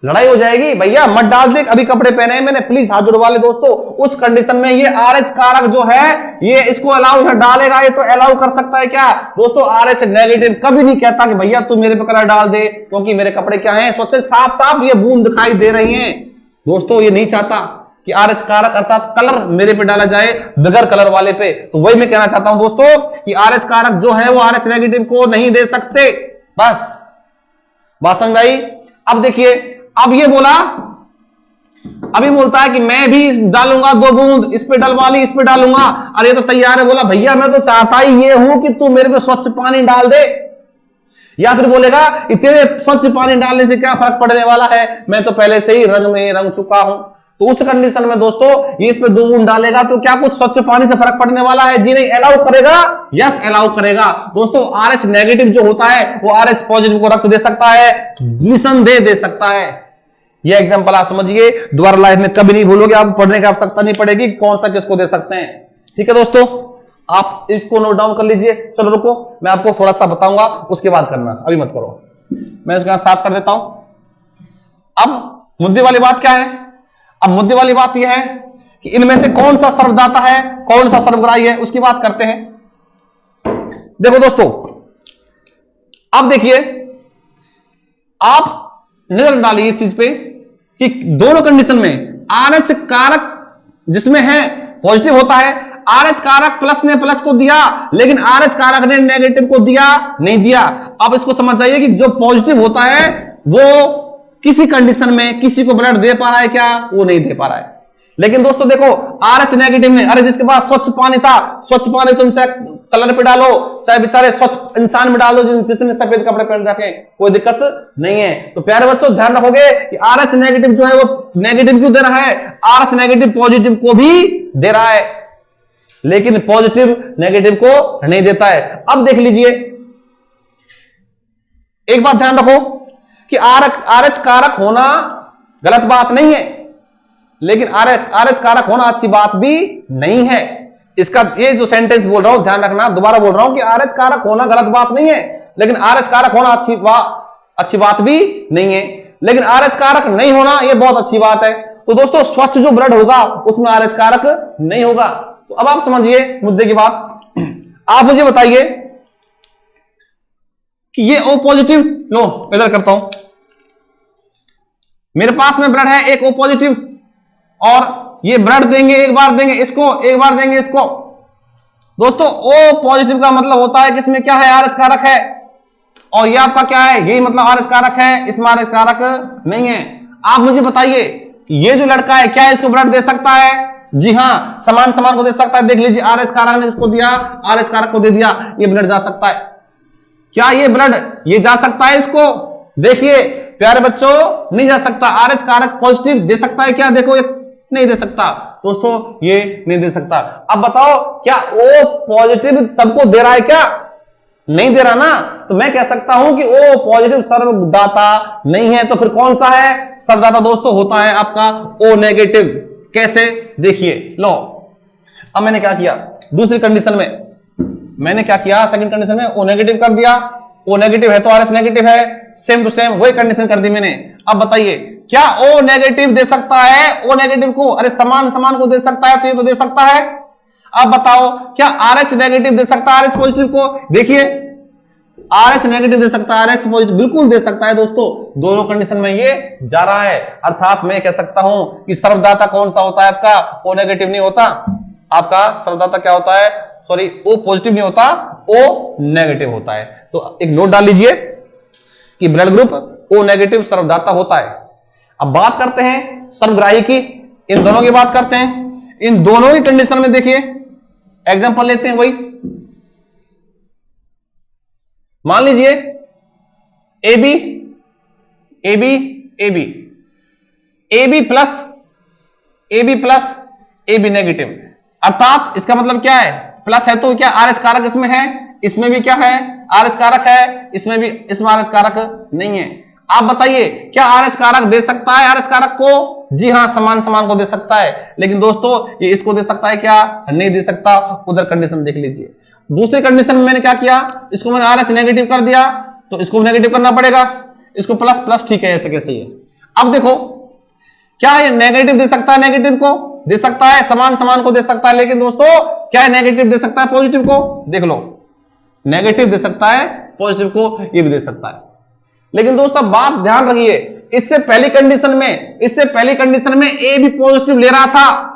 लड़ाई हो जाएगी, भैया मत डाल दे, अभी कपड़े पहने हैं मैंने, प्लीज हाथ जुड़वा ले। दोस्तों उस कंडीशन में ये आरएच कारक जो है ये इसको अलाउ डालेगा, ये तो अलाउ कर सकता है क्या? दोस्तों आरएच नेगेटिव कभी नहीं कहता कि भैया तू मेरे पे कलर डाल दे, क्योंकि मेरे कपड़े क्या हैं, स्वच्छ साफ साफ ये बूंद दिखाई दे रही हैं। दोस्तों ये नहीं चाहता कि आरएच कारक अर्थात कलर मेरे पे डाला जाए बगैर कलर वाले पे। तो वही मैं कहना चाहता हूं दोस्तों कि आरएच कारक जो है वो आरएच नेगेटिव को नहीं दे सकते। बस बात समझ आई। अब देखिए, अब ये बोला, अभी बोलता है कि मैं भी डालूंगा दो बूंद, इस पे डलवा ली, इस पे डालूंगा। अरे ये तो तैयार है, बोला भैया मैं तो चाहता ही ये हूं कि तू मेरे पे स्वच्छ पानी डाल दे। या फिर बोलेगा कि तेरे स्वच्छ पानी डालने से क्या फर्क पड़ने वाला है, मैं तो पहले से ही रंग में रंग चुका हूं। तो उस कंडीशन में दोस्तों ये इस पे दो बूंद डालेगा तो क्या कुछ स्वच्छ पानी से फर्क पड़ने वाला है? जी नहीं। अलाउ करेगा? यस अलाउ करेगा। दोस्तों आरएच नेगेटिव जो होता है वो आरएच पॉजिटिव को रक्त दे सकता है, निसंदेह दे सकता है। ये एग्जांपल आप समझिए, दोबारा लाइफ में कभी नहीं भूलोगे, आप पढ़ने की आवश्यकता नहीं पड़ेगी कौन सा किसको दे सकते हैं। ठीक है दोस्तों, आप इसको नोट डाउन कर लीजिए। चलो रुको, मैं आपको थोड़ा सा बताऊंगा, उसके बाद करना, अभी मत करो। मैं इसको यहां साफ कर देता हूं। अब मुद्दे वाली बात क्या है? अब मुद्दे वाली बात यह है कि इनमें से कौन सा सर्वदाता है, कौन सा सर्वग्राही है, उसकी बात करते हैं। देखो दोस्तों, अब देखिए, आप नजर डालिए इस चीज पे कि दोनों कंडीशन में आरएच कारक जिसमें है पॉजिटिव होता है, आरएच कारक प्लस ने प्लस को दिया, लेकिन आरएच कारक ने नेगेटिव को दिया नहीं दिया। आप इसको समझ जाइए कि जो पॉजिटिव होता है वो किसी कंडीशन में किसी को ब्लड दे पा रहा है क्या? वो नहीं दे पा रहा है। लेकिन दोस्तों देखो, आरएच नेगेटिव ने, अरे जिसके पास स्वच्छ पानी था, स्वच्छ पानी तुम चाहे कलर पे डालो, चाहे बेचारे स्वच्छ इंसान में डालो जिसने सफेद कपड़े पहन रखे, कोई दिक्कत नहीं है। तो प्यारे बच्चों ध्यान रखोगे कि आरएच नेगेटिव जो है वो नेगेटिव क्यों दे रहा है? आरएच नेगेटिव पॉजिटिव को भी दे रहा है, लेकिन पॉजिटिव नेगेटिव को नहीं देता है। अब देख लीजिए, एक बात ध्यान रखो कि आरएच कारक होना गलत बात नहीं है, लेकिन आरएच कारक होना अच्छी बात भी नहीं है। इसका ये जो सेंटेंस बोल रहा हूं ध्यान रखना, दोबारा बोल रहा हूं कि आरएच कारक होना गलत बात नहीं है, लेकिन आरएच कारक होना अच्छी बात भी नहीं है। लेकिन आरएच कारक नहीं होना ये बहुत अच्छी बात है। तो दोस्तों स्वच्छ जो ब्लड होगा उसमें आरएच कारक नहीं होगा। तो अब आप समझिए मुद्दे की बात। आप मुझे बताइए कि ये ओ पॉजिटिव, लो इधर करता हूं, मेरे पास में ब्लड है एक ओ पॉजिटिव, और ये ब्लड देंगे, एक बार देंगे इसको, एक बार देंगे इसको। दोस्तों ओ पॉजिटिव का मतलब होता है कि इसमें क्या है? आरएच कारक है, और ये आपका क्या है? यही मतलब आरएच कारक है, इसमें आरएच कारक नहीं है। आप मुझे बताइए ये जो लड़का है क्या इसको ब्लड दे सकता है? जी हां, समान समान को दे सकता है। देख लीजिए, आरएच कारक ने इसको दिया, आरएच कारक को दे दिया, ये ब्लड जा सकता है। क्या ये ब्लड ये जा सकता है इसको? देखिए प्यारे बच्चों, नहीं जा सकता। आरएच कारक पॉजिटिव दे सकता है क्या? देखो ये नहीं दे सकता दोस्तों, ये नहीं दे सकता। अब बताओ क्या ओ पॉजिटिव सबको दे रहा है क्या? नहीं दे रहा ना। तो मैं कह सकता हूं कि ओ पॉजिटिव सर्वदाता नहीं है। तो फिर कौन सा है सर्वदाता? दोस्तों होता है आपका ओ नेगेटिव। कैसे? देखिए लो, अब मैंने क्या किया दूसरी कंडीशन में, मैंने क्या किया सेकंड कंडीशन में ओ नेगेटिव कर दिया। ओ नेगेटिव है तो आरएच नेगेटिव है, सेम टू सेम वही कंडीशन कर दी मैंने। अब बताइए क्या ओ नेगेटिव दे सकता है ओ नेगेटिव को? अरे समान समान को दे सकता है तो ये तो दे सकता है। अब बताओ क्या आरएच नेगेटिव दे सकता है आरएच पॉजिटिव को? देखिए आरएच नेगेटिव दे सकता है आरएच पॉजिटिव, बिल्कुल दे सकता है दोस्तों। दोनों कंडीशन में ये जा रहा है। अर्थात मैं कह सकता हूं कि सर्वदाता कौन सा होता है आपका? ओ नेगेटिव नहीं होता। आपका सर्वदाता क्या होता है? सॉरी, ओ पॉजिटिव नहीं होता, ओ नेगेटिव होता है। तो एक नोट डाल लीजिए कि ब्लड ग्रुप ओ नेगेटिव सर्वदाता होता है। अब बात करते हैं सर्वग्राही की, इन दोनों की बात करते हैं। इन दोनों की कंडीशन में देखिए एग्जांपल लेते हैं। वही मान लीजिए AB AB AB AB plus AB negative. अर्थात इसका मतलब क्या है? प्लस है तो क्या आरएच कारक इसमें है, इसमें भी क्या है? आरएच कारक है, इसमें भी, इसमें आरएच कारक नहीं है। आप बताइए क्या आरएच कारक दे सकता है आरएच कारक को? जी हां, समान समान को दे सकता है। लेकिन दोस्तों ये इसको दे सकता है क्या? नहीं दे सकता। उधर कंडीशन देख लीजिए। दूसरी कंडीशन में मैंने क्या किया, इसको मैंने आरएच नेगेटिव कर दिया तो इसको नेगेटिव करना पड़ेगा, इसको प्लस प्लस, ठीक है ऐसे कैसे है। अब देखो क्या ये नेगेटिव दे सकता है? नेगेटिव को दे सकता है, समान समान को दे सकता है। लेकिन दोस्तों क्या नेगेटिव दे सकता है पॉजिटिव को? देख लो, नेगेटिव दे सकता है पॉजिटिव को, ये भी दे सकता है। लेकिन दोस्तों बात ध्यान रखिए, इससे पहली कंडीशन में ए भी पॉजिटिव ले रहा था,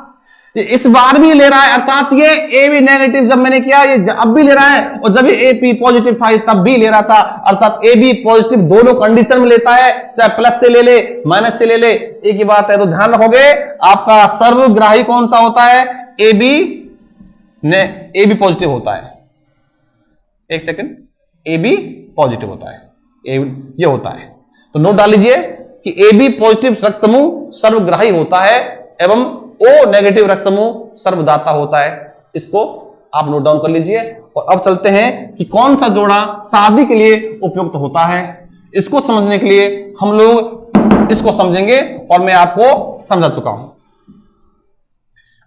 इस बार भी ले रहा है। अर्थात ये ए भी नेगेटिव जब मैंने किया ये अब भी ले रहा है, और जब ये ए पी पॉजिटिव था तब भी ले रहा था। अर्थात ए बी पॉजिटिव दोनों कंडीशन में लेता है, चाहे प्लस से ले ले माइनस से ले ले, एक ही बात है। तो ध्यान रखोगे आपका सर्वग्राही कौन सा होता है? ए बी पॉजिटिव होता है। एक सेकंड, ए बी पॉजिटिव होता है, ये होता है। तो नोट डाल लीजिए कि ए बी पॉजिटिव रक्त समूह सर्वग्राही होता है एवं ओ नेगेटिव रक्त समूह सर्वदाता होता है। इसको आप नोट डाउन कर लीजिए। और अब चलते हैं कि कौन सा जोड़ा शादी के लिए उपयुक्त होता है। इसको समझने के लिए हम लोग इसको समझेंगे और मैं आपको समझा चुका हूं।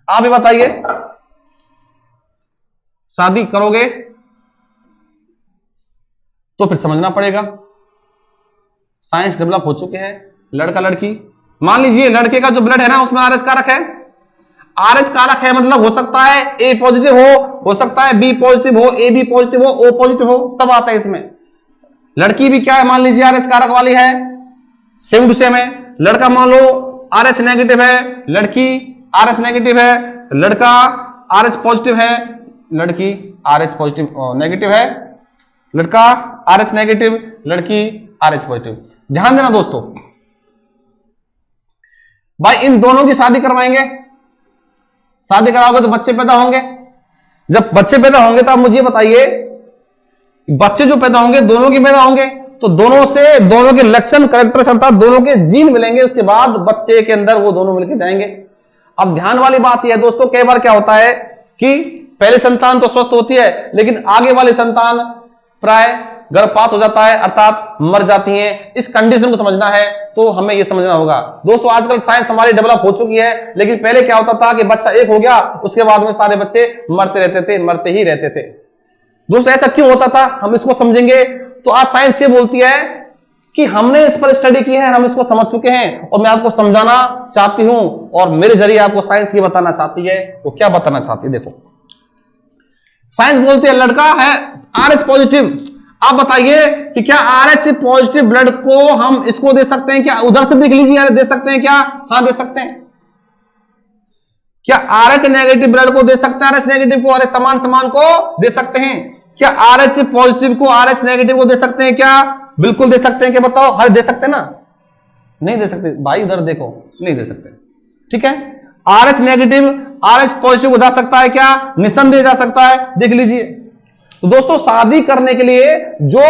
आप ही बताइए, शादी करोगे तो फिर समझना पड़ेगा। साइंस डेवलप हो चुके हैं, लड़का लड़की, मान लीजिए लड़के का जो ब्लड है ना उसमें आरएच कारक है। आरएच कारक है मतलब हो सकता है ए पॉजिटिव हो सकता है बी पॉजिटिव हो, ए बी पॉजिटिव हो, ओ पॉजिटिव हो, सब आता है इसमें। लड़की भी क्या है, मान लीजिए आरएच कारक वाली है, सेम टू सेम है। लड़का मान लो आरएच नेगेटिव है, लड़की आरएच नेगेटिव है, लड़का आरएच पॉजिटिव है, लड़की आरएच पॉजिटिव नेगेटिव है, लड़का आरएच नेगेटिव, लड़की आरएच पॉजिटिव। ध्यान देना दोस्तों, भाई इन दोनों की शादी करवाएंगे, शादी कराओगे तो बच्चे पैदा होंगे। जब बच्चे पैदा होंगे तो आप मुझे बताइए, बच्चे जो पैदा होंगे दोनों के पैदा होंगे तो दोनों से दोनों के लक्षण कैरेक्टर अर्थात दोनों के जीन मिलेंगे, उसके बाद बच्चे के अंदर वो दोनों मिलकर जाएंगे। अब ध्यान वाली बात यह है दोस्तों, कई बार क्या होता है कि पहली संतान तो स्वस्थ होती है लेकिन आगे वाली संतान प्राय गर्भपात हो जाता है अर्थात मर जाती हैं। इस कंडीशन को समझना है तो हमें यह समझना होगा। दोस्तों आजकल साइंस हमारी डेवलप हो चुकी है, लेकिन पहले क्या होता था कि बच्चा एक हो गया उसके बाद में सारे बच्चे मरते रहते थे, मरते ही रहते थे। दोस्तों ऐसा क्यों होता था हम इसको समझेंगे। तो आज साइंस ये बोलती है कि हमने इस पर स्टडी की है, हम इसको समझ चुके हैं और मैं आपको समझाना चाहती हूं और मेरे जरिए आपको साइंस ये बताना चाहती है। वो क्या बताना चाहती है, देखो साइंस बोलती है लड़का है आरएच पॉजिटिव। आप बताइए कि क्या आरएच पॉजिटिव ब्लड को हम इसको दे सकते हैं क्या? उधर से देख लीजिए, दे सकते हैं क्या? हाँ दे सकते हैं। क्या आरएच नेगेटिव ब्लड को दे सकते हैं? आरएच नेगेटिव को, आरएच समान समान को दे सकते हैं। क्या आरएच पॉजिटिव को आरएच नेगेटिव को दे सकते हैं क्या? बिल्कुल दे सकते हैं। क्या बताओ? हर दे सकते हैं ना? नहीं दे सकते भाई, उधर देखो, नहीं दे सकते। ठीक है, आरएच नेगेटिव आरएच पॉजिटिव को जा सकता है क्या? निसंदेह जा सकता है, देख लीजिए। तो दोस्तों शादी करने के लिए जो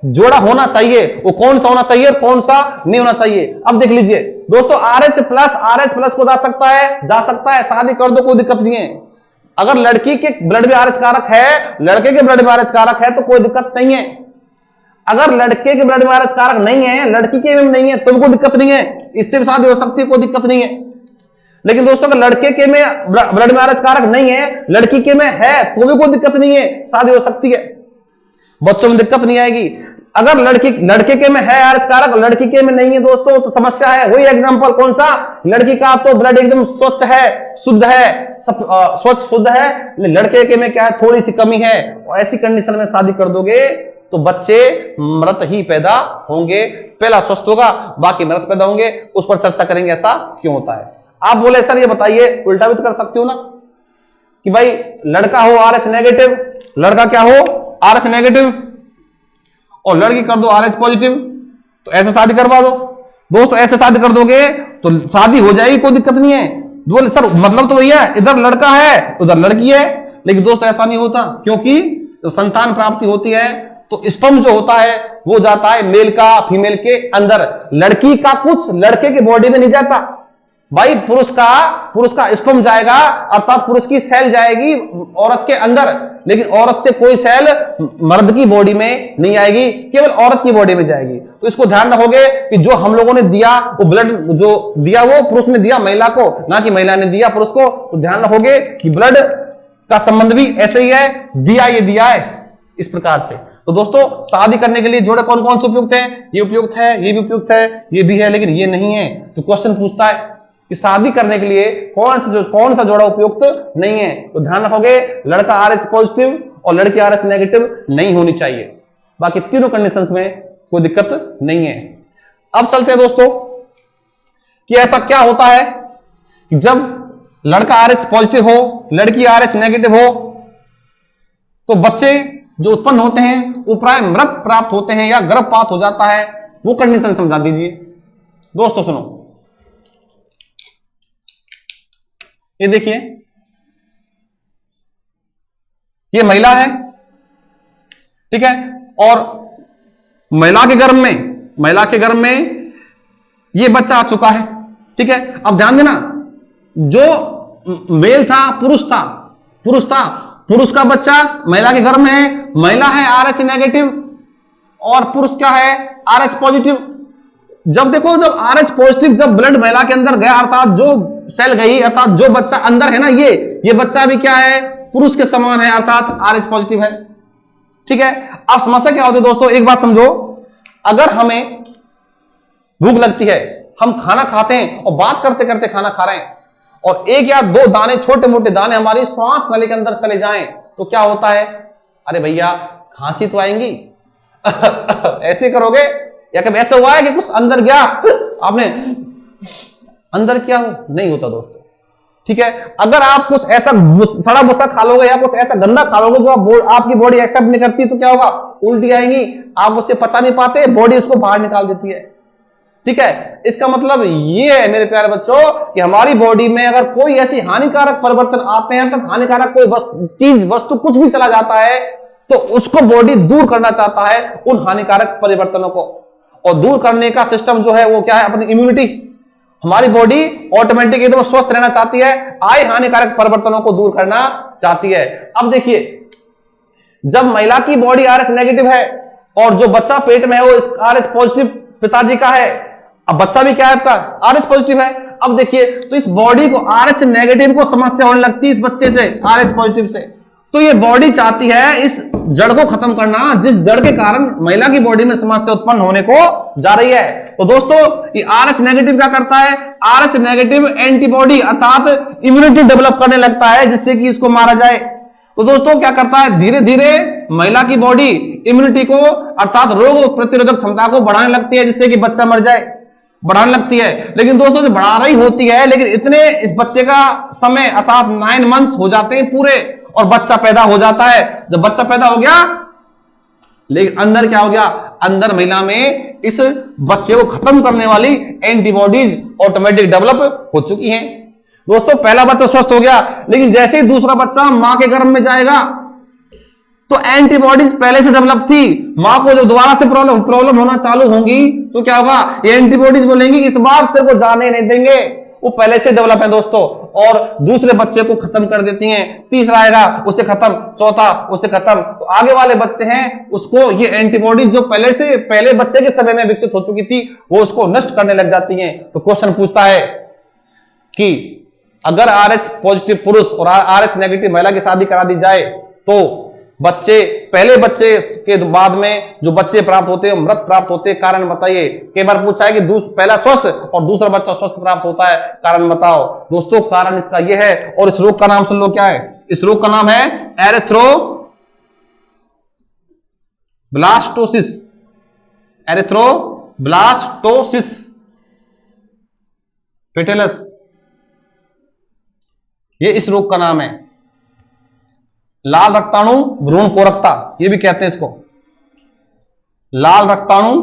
जोड़ा होना चाहिए वो कौन सा होना चाहिए और कौन सा नहीं होना चाहिए, अब देख लीजिए दोस्तों। आरएच प्लस को जा सकता है, शादी कर दो, कोई दिक्कत नहीं है। अगर लड़की के ब्लड में आरएच कारक है, लड़के के ब्लड में आरएच कारक है तो कोई दिक्कत नहीं है। अगर लड़के के ब्लड में आरएच कारक नहीं है, लड़की के में नहीं है तो कोई दिक्कत नहीं है, इससे भी शादी हो सकती है, कोई दिक्कत नहीं है। लेकिन दोस्तों अगर लड़के के में ब्लड में आरएच कारक नहीं है, लड़की के में है तो भी कोई दिक्कत नहीं है, शादी हो सकती है, बच्चों में दिक्कत नहीं आएगी। अगर लड़के के में है आरएच कारक, लड़की के में नहीं है दोस्तों तो समस्या है। वही एग्जांपल कौन सा? लड़की का तो ब्लड एकदम स्वच्छ है, शुद्ध है, सब स्वच्छ शुद्ध है, लड़के के में क्या है, थोड़ी सी कमी है। और ऐसी कंडीशन में शादी कर दोगे तो बच्चे मृत ही पैदा होंगे। पहला स्वस्थ होगा, बाकी मृत पैदा होंगे। उस पर चर्चा करेंगे ऐसा क्यों होता है। आप बोले सर ये बताइए, उल्टा भी तो कर सकते हो ना कि भाई लड़का हो आरएच नेगेटिव, लड़का क्या हो आरएच नेगेटिव और लड़की कर दो आरएच पॉजिटिव, तो ऐसे शादी करवा दो। दोस्तों ऐसे शादी कर दोगे तो शादी हो जाएगी, कोई दिक्कत नहीं है। बोले सर मतलब तो भैया इधर लड़का है उधर लड़की है, लेकिन दोस्तों ऐसा नहीं होता, क्योंकि तो संतान प्राप्ति होती है तो स्पर्म जो होता है वो जाता है मेल का फीमेल के अंदर, लड़की का कुछ लड़के के बॉडी में नहीं जाता भाई। पुरुष का स्पर्म जाएगा अर्थात पुरुष की सेल जाएगी औरत के अंदर, लेकिन औरत से कोई सेल मर्द की बॉडी में नहीं आएगी, केवल औरत की बॉडी में जाएगी। तो इसको ध्यान रखोगे कि जो हम लोगों ने दिया वो ब्लड जो दिया वो पुरुष ने दिया महिला को, ना कि महिला ने दिया पुरुष को। तो ध्यान रखोगे कि ब्लड का संबंध भी ऐसे ही है, दिया है इस प्रकार से। तो दोस्तों शादी करने के लिए जोड़े कौन कौन से उपयुक्त हैं? ये उपयुक्त है, ये भी उपयुक्त है, ये भी है, लेकिन ये नहीं है। तो क्वेश्चन पूछता है कि शादी करने के लिए कौन सा जोड़ा उपयुक्त नहीं है। तो ध्यान रखोगे लड़का आरएच पॉजिटिव और लड़की आरएच नेगेटिव नहीं होनी चाहिए, बाकी तीनों कंडीशंस में कोई दिक्कत नहीं है। अब चलते हैं दोस्तों कि ऐसा क्या होता है कि जब लड़का आरएच पॉजिटिव हो, लड़की आरएच नेगेटिव हो, तो बच्चे जो उत्पन्न होते हैं वो प्राय मृत प्राप्त होते हैं या गर्भपात हो जाता है। वो कंडीशन समझा दीजिए दोस्तों। सुनो, ये देखिए ये महिला है, ठीक है, और महिला के गर्भ में ये बच्चा आ चुका है, ठीक है। अब ध्यान देना, जो मेल था पुरुष का बच्चा महिला के गर्भ में है, महिला है आरएच नेगेटिव और पुरुष क्या है आरएच पॉजिटिव। जब देखो जब RH पॉजिटिव जब ब्लड महिला के अंदर गया, अर्थात जो सेल गई, अर्थात जो बच्चा अंदर है ना, ये बच्चा भी क्या है, पुरुष के समान है, अर्थात RH पॉजिटिव है। ठीक है, अब समस्या क्या होती है दोस्तों, एक बात समझो, अगर हमें भूख लगती है, हम खाना खाते हैं और बात करते करते खाना खा रहे हैं, और एक या दो दाने, छोटे मोटे दाने हमारी श्वास नली के अंदर चले जाएं, तो क्या होता है, अरे भैया खांसी तो आएंगी। ऐसे करोगे, या कभी ऐसा हुआ है कि कुछ अंदर गया, आपने अंदर क्या हो, नहीं होता दोस्तों। ठीक है, अगर आप कुछ ऐसा सड़ा भूसा खा लोगे या कुछ ऐसा गंदा खा लोगे जो आपकी बॉडी एक्सेप्ट नहीं करती, तो क्या होगा, उल्टी आएंगी, आप उससे पचा नहीं पाते, बॉडी उसको बाहर निकाल देती है। ठीक है, इसका मतलब ये है मेरे प्यारे बच्चों कि हमारी बॉडी में अगर कोई ऐसी हानिकारक परिवर्तन आते हैं, तो हानिकारक कोई चीज, वस्तु, कुछ भी चला जाता है, तो उसको बॉडी दूर करना चाहता है, उन हानिकारक परिवर्तनों को। और दूर करने का सिस्टम जो है वो क्या है, अपनी इम्यूनिटी। हमारी बॉडी ऑटोमेटिक एकदम स्वस्थ रहना चाहती है, आए हानिकारक परिवर्तनों को दूर करना चाहती है। अब देखिए, जब महिला की बॉडी RH नेगेटिव है और जो बच्चा पेट में है वो RH पॉजिटिव पिताजी का है, अब बच्चा भी क्या है आपका, RH पॉजिटिव है। अब देखिए, तो इस बॉडी को RH नेगेटिव को समस्या होने लगती है इस बच्चे से, RH पॉजिटिव से। तो ये बॉडी चाहती है इस जड़ को खत्म करना, जिस जड़ के कारण महिला की बॉडी में समस्या उत्पन्न होने को जा रही है। तो दोस्तों, ये RH नेगेटिव क्या करता है, RH नेगेटिव एंटीबॉडी अर्थात इम्यूनिटी डेवलप करने लगता है, जिससे कि इसको मारा जाए। तो दोस्तों क्या करता है, धीरे धीरे महिला की बॉडी इम्यूनिटी को अर्थात रोग प्रतिरोधक क्षमता को बढ़ाने लगती है, जिससे कि बच्चा मर जाए, बढ़ाने लगती है। लेकिन दोस्तों जो बढ़ा रही होती है, लेकिन इतने इस बच्चे का समय अर्थात 9 मंथ हो जाते हैं पूरे, और बच्चा पैदा हो जाता है। जब बच्चा पैदा हो गया, लेकिन अंदर क्या हो गया, अंदर महिला में इस बच्चे को खत्म करने वाली एंटीबॉडीज ऑटोमेटिक डेवलप हो चुकी हैं। दोस्तों पहला बच्चा स्वस्थ हो गया, लेकिन जैसे ही दूसरा बच्चा मां के गर्भ में जाएगा, तो एंटीबॉडीज पहले से डेवलप थी, मां को जब दोबारा से प्रॉब्लम होना चालू होंगी, तो क्या होगा, ये एंटीबॉडीज बोलेंगी इस बार तेरे को जाने नहीं देंगे, वो पहले से डेवलप है दोस्तों, और दूसरे बच्चे को खत्म कर देती हैं। तीसरा आएगा, उसे खत्म, चौथा उसे खत्म, तो आगे वाले बच्चे हैं उसको ये एंटीबॉडीज जो पहले बच्चे के समय में विकसित हो चुकी थी, वो उसको नष्ट करने लग जाती हैं। तो क्वेश्चन पूछता है कि अगर RH पॉजिटिव पुरुष और RH नेगेटिव महिला की शादी करा दी जाए, तो बच्चे, पहले बच्चे के बाद में जो बच्चे प्राप्त होते हैं मृत प्राप्त होते हैं, कारण बताइए। कई बार पूछा है कि पहला स्वस्थ और दूसरा बच्चा स्वस्थ प्राप्त होता है, कारण बताओ। दोस्तों कारण इसका यह है, और इस रोग का नाम सुन लो, क्या है इस रोग का नाम है, एरिथ्रोब्लास्टोसिस। एरिथ्रोब्लास्टोसिस पिटेलस, ये इस रोग का नाम है। लाल रक्ताणु भ्रूण कोरकता, ये भी कहते हैं इसको, लाल रक्ताणु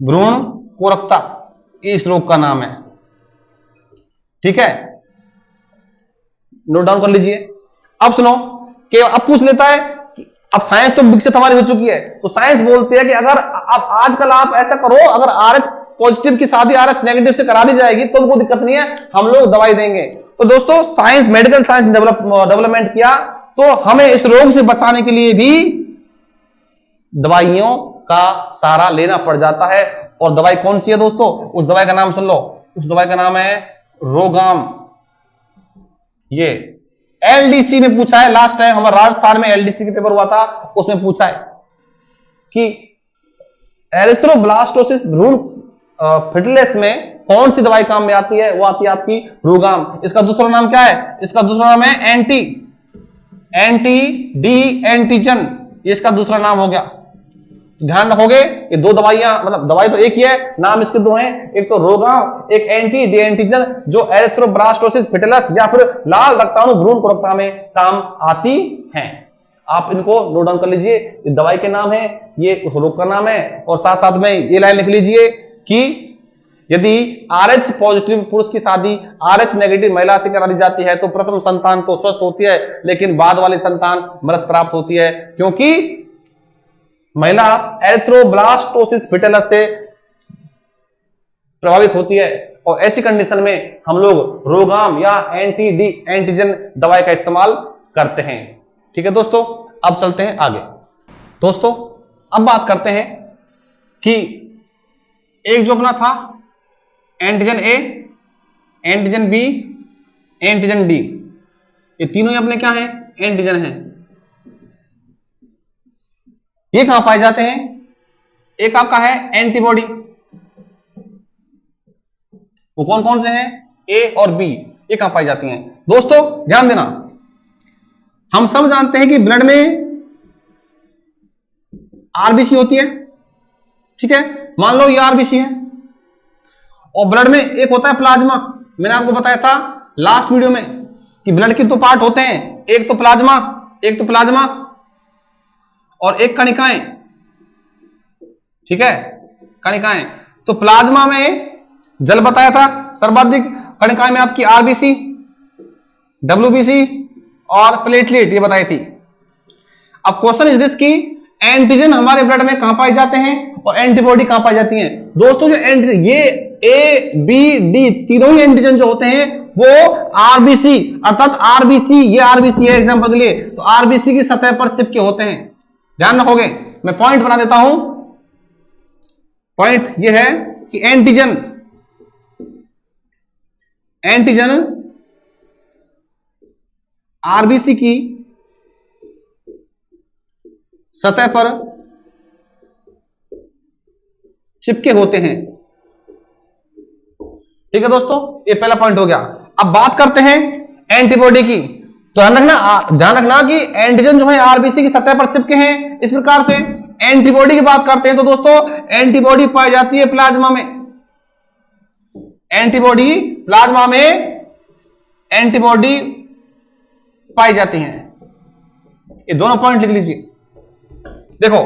भ्रूण कोरकता, ये इस रोग का नाम है। ठीक है, नोट डाउन कर लीजिए। अब सुनो कि अब पूछ लेता है कि अब साइंस तो विकसित हमारी हो चुकी है, तो साइंस बोलती है कि अगर अब आजकल आप ऐसा करो, अगर RH पॉजिटिव की शादी RH नेगेटिव से करा दी जाएगी तो कोई दिक्कत नहीं है, हम लोग दवाई देंगे। तो दोस्तों साइंस, मेडिकल साइंस डेवलपमेंट किया, तो हमें इस रोग से बचाने के लिए भी दवाइयों का सहारा लेना पड़ जाता है। और दवाई कौन सी है दोस्तों, उस दवाई का नाम सुन लो, उस दवाई का नाम है रोगाम। ये LDC में पूछा है, लास्ट टाइम हमारे राजस्थान में LDC का पेपर हुआ था, उसमें पूछा है कि एरिथ्रोब्लास्टोसिस भ्रूण फिटलेस में कौन सी दवाई काम में आती है, वो आती है आपकी रोगाम। इसका दूसरा नाम क्या है, इसका दूसरा नाम है एंटी एंटीजन, ये इसका दूसरा नाम हो गया। ध्यान रखोगे ये दो दवाइयां, मतलब दवाई तो एक ही है, नाम इसके दो हैं, एक तो रोगाम, एक एंटी एंटीजन, जो एरिथ्रोब्लास्टोसिस फिटलेस या फिर लाल रक्ताणु भ्रूण कोरकता में काम आती हैं। आप इनको नोट डाउन कर लीजिए, ये दवाई के नाम है, ये उस रोग का नाम है। और साथ साथ में ये लाइन लिख लीजिए कि यदि RH पॉजिटिव पुरुष की शादी RH नेगेटिव महिला से करा दी जाती है, तो प्रथम संतान तो स्वस्थ होती है, लेकिन बाद वाली संतान मृत प्राप्त होती है, क्योंकि महिला एरिथ्रोब्लास्टोसिस फिटलेस से प्रभावित होती है। और ऐसी कंडीशन में हम लोग रोगाम या एंटी एंटीजन दवाई का इस्तेमाल करते हैं। ठीक है दोस्तों, अब चलते हैं आगे। दोस्तों अब बात करते हैं कि एक जो अपना था antigen A, antigen B, antigen D, ये तीनों ही अपने क्या हैं, एंटीजन हैं। ये कहां पाए जाते हैं, एक आपका है एंटीबॉडी, वो कौन कौन से हैं, ए और बी, ये कहां पाई जाती हैं। दोस्तों ध्यान देना, हम सब जानते हैं कि ब्लड में आरबीसी होती है, ठीक है, मान लो ये आरबीसी है, और ब्लड में एक होता है प्लाज्मा। मैंने आपको बताया था लास्ट वीडियो में कि ब्लड के दो पार्ट होते हैं, एक तो प्लाज्मा और एक कणिकाएं, ठीक है, कणिकाएं। तो प्लाज्मा में जल बताया था सर्वाधिक, कणिकाएं में आपकी आरबीसी, डब्ल्यूबीसी और प्लेटलेट ये बताई थी। अब क्वेश्चन इज दिस की एंटीजन हमारे ब्लड में कहां पाए जाते हैं और एंटीबॉडी कहां पाई जाती हैं। दोस्तों जो एंटीजन, ये ए बी डी तीनों ही एंटीजन जो होते हैं वो आरबीसी, अर्थात आरबीसी, ये आरबीसी है एग्जांपल के लिए, तो आरबीसी की सतह पर चिपके होते हैं। ध्यान रखोगे, मैं पॉइंट बना देता हूं। पॉइंट ये है कि एंटीजन आरबीसी की सतह पर चिपके होते हैं। ठीक है दोस्तों, ये पहला पॉइंट हो गया। अब बात करते हैं एंटीबॉडी की। तो ध्यान रखना कि एंटीजन जो है आरबीसी की सतह पर चिपके हैं इस प्रकार से। एंटीबॉडी की बात करते हैं तो दोस्तों एंटीबॉडी पाई जाती है प्लाज्मा में, एंटीबॉडी प्लाज्मा में एंटीबॉडी पाई जाती हैं। ये दोनों पॉइंट लिख लीजिए। देखो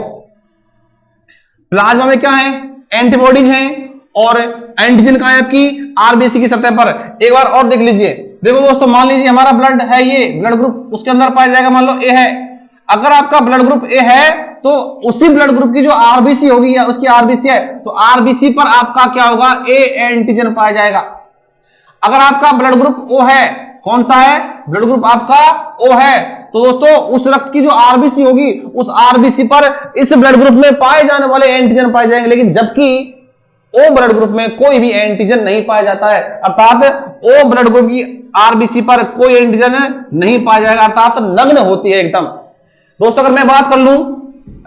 प्लाज्मा में क्या है, एंटीबॉडीज हैं, और एंटीजन का है आपकी आरबीसी की सतह पर। एक बार और देख लीजिए। देखो दोस्तों, मान लीजिए हमारा ब्लड है, ये ब्लड ग्रुप उसके अंदर पाया जाएगा, मान लो ए है। अगर आपका ब्लड ग्रुप ए है तो उसी ब्लड ग्रुप की जो आरबीसी होगी या उसकी आरबीसी है, तो आरबीसी पर आपका क्या होगा, ए एंटीजन पाया जाएगा। अगर आपका ब्लड ग्रुप ओ है, कौन सा है, ब्लड ग्रुप आपका ओ है, तो दोस्तों उस रक्त की जो आरबीसी होगी उस आरबीसी पर इस ब्लड ग्रुप में पाए जाने वाले एंटीजन पाए जाएंगे। लेकिन जबकि ओ ब्लड ग्रुप में कोई भी एंटीजन नहीं पाया जाता है, अर्थात ओ ब्लड ग्रुप की आरबीसी पर कोई एंटीजन नहीं पाया जाएगा, अर्थात नग्न होती है एकदम। दोस्तों अगर मैं बात कर लूं,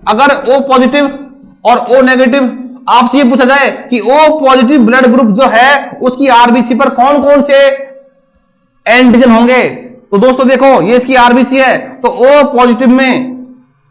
अगर ओ पॉजिटिव और ओ नेगेटिव, आपसे ये पूछा जाए कि ओ पॉजिटिव ब्लड ग्रुप जो है उसकी आरबीसी पर कौन कौन से एंटीजन होंगे, तो दोस्तों देखो ये इसकी आरबीसी है, तो ओ पॉजिटिव में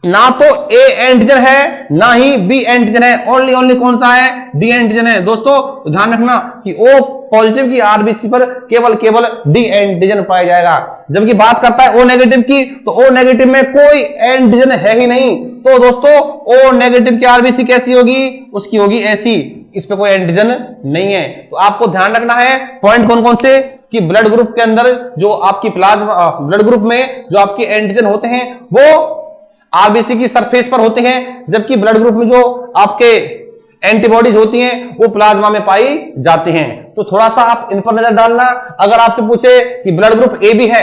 ना तो ए एंटीजन है ना ही बी एंटीजन है, ओनली कौन सा है, डी एंटीजन है। दोस्तों तो ध्यान रखना कि ओ पॉजिटिव की आरबीसी पर केवल डी एंटीजन पाया जाएगा। जबकि बात करता है ओ नेगेटिव की, तो ओ नेगेटिव में कोई एंटीजन है ही नहीं। तो दोस्तों ओ नेगेटिव की आरबीसी कैसी होगी, उसकी होगी ऐसी, इस पे कोई एंटीजन नहीं है। तो आपको ध्यान रखना है पॉइंट कौन कौन से, कि ब्लड ग्रुप के अंदर जो आपकी प्लाज्मा, ब्लड ग्रुप में जो आपके एंटीजन होते हैं वो आरबीसी की सरफेस पर होते हैं, जबकि ब्लड ग्रुप में जो आपके एंटीबॉडीज होती हैं वो प्लाज्मा में पाई जाती हैं। तो थोड़ा सा आप इन पर नजर डालना। अगर आपसे पूछे कि ब्लड ग्रुप ए भी है,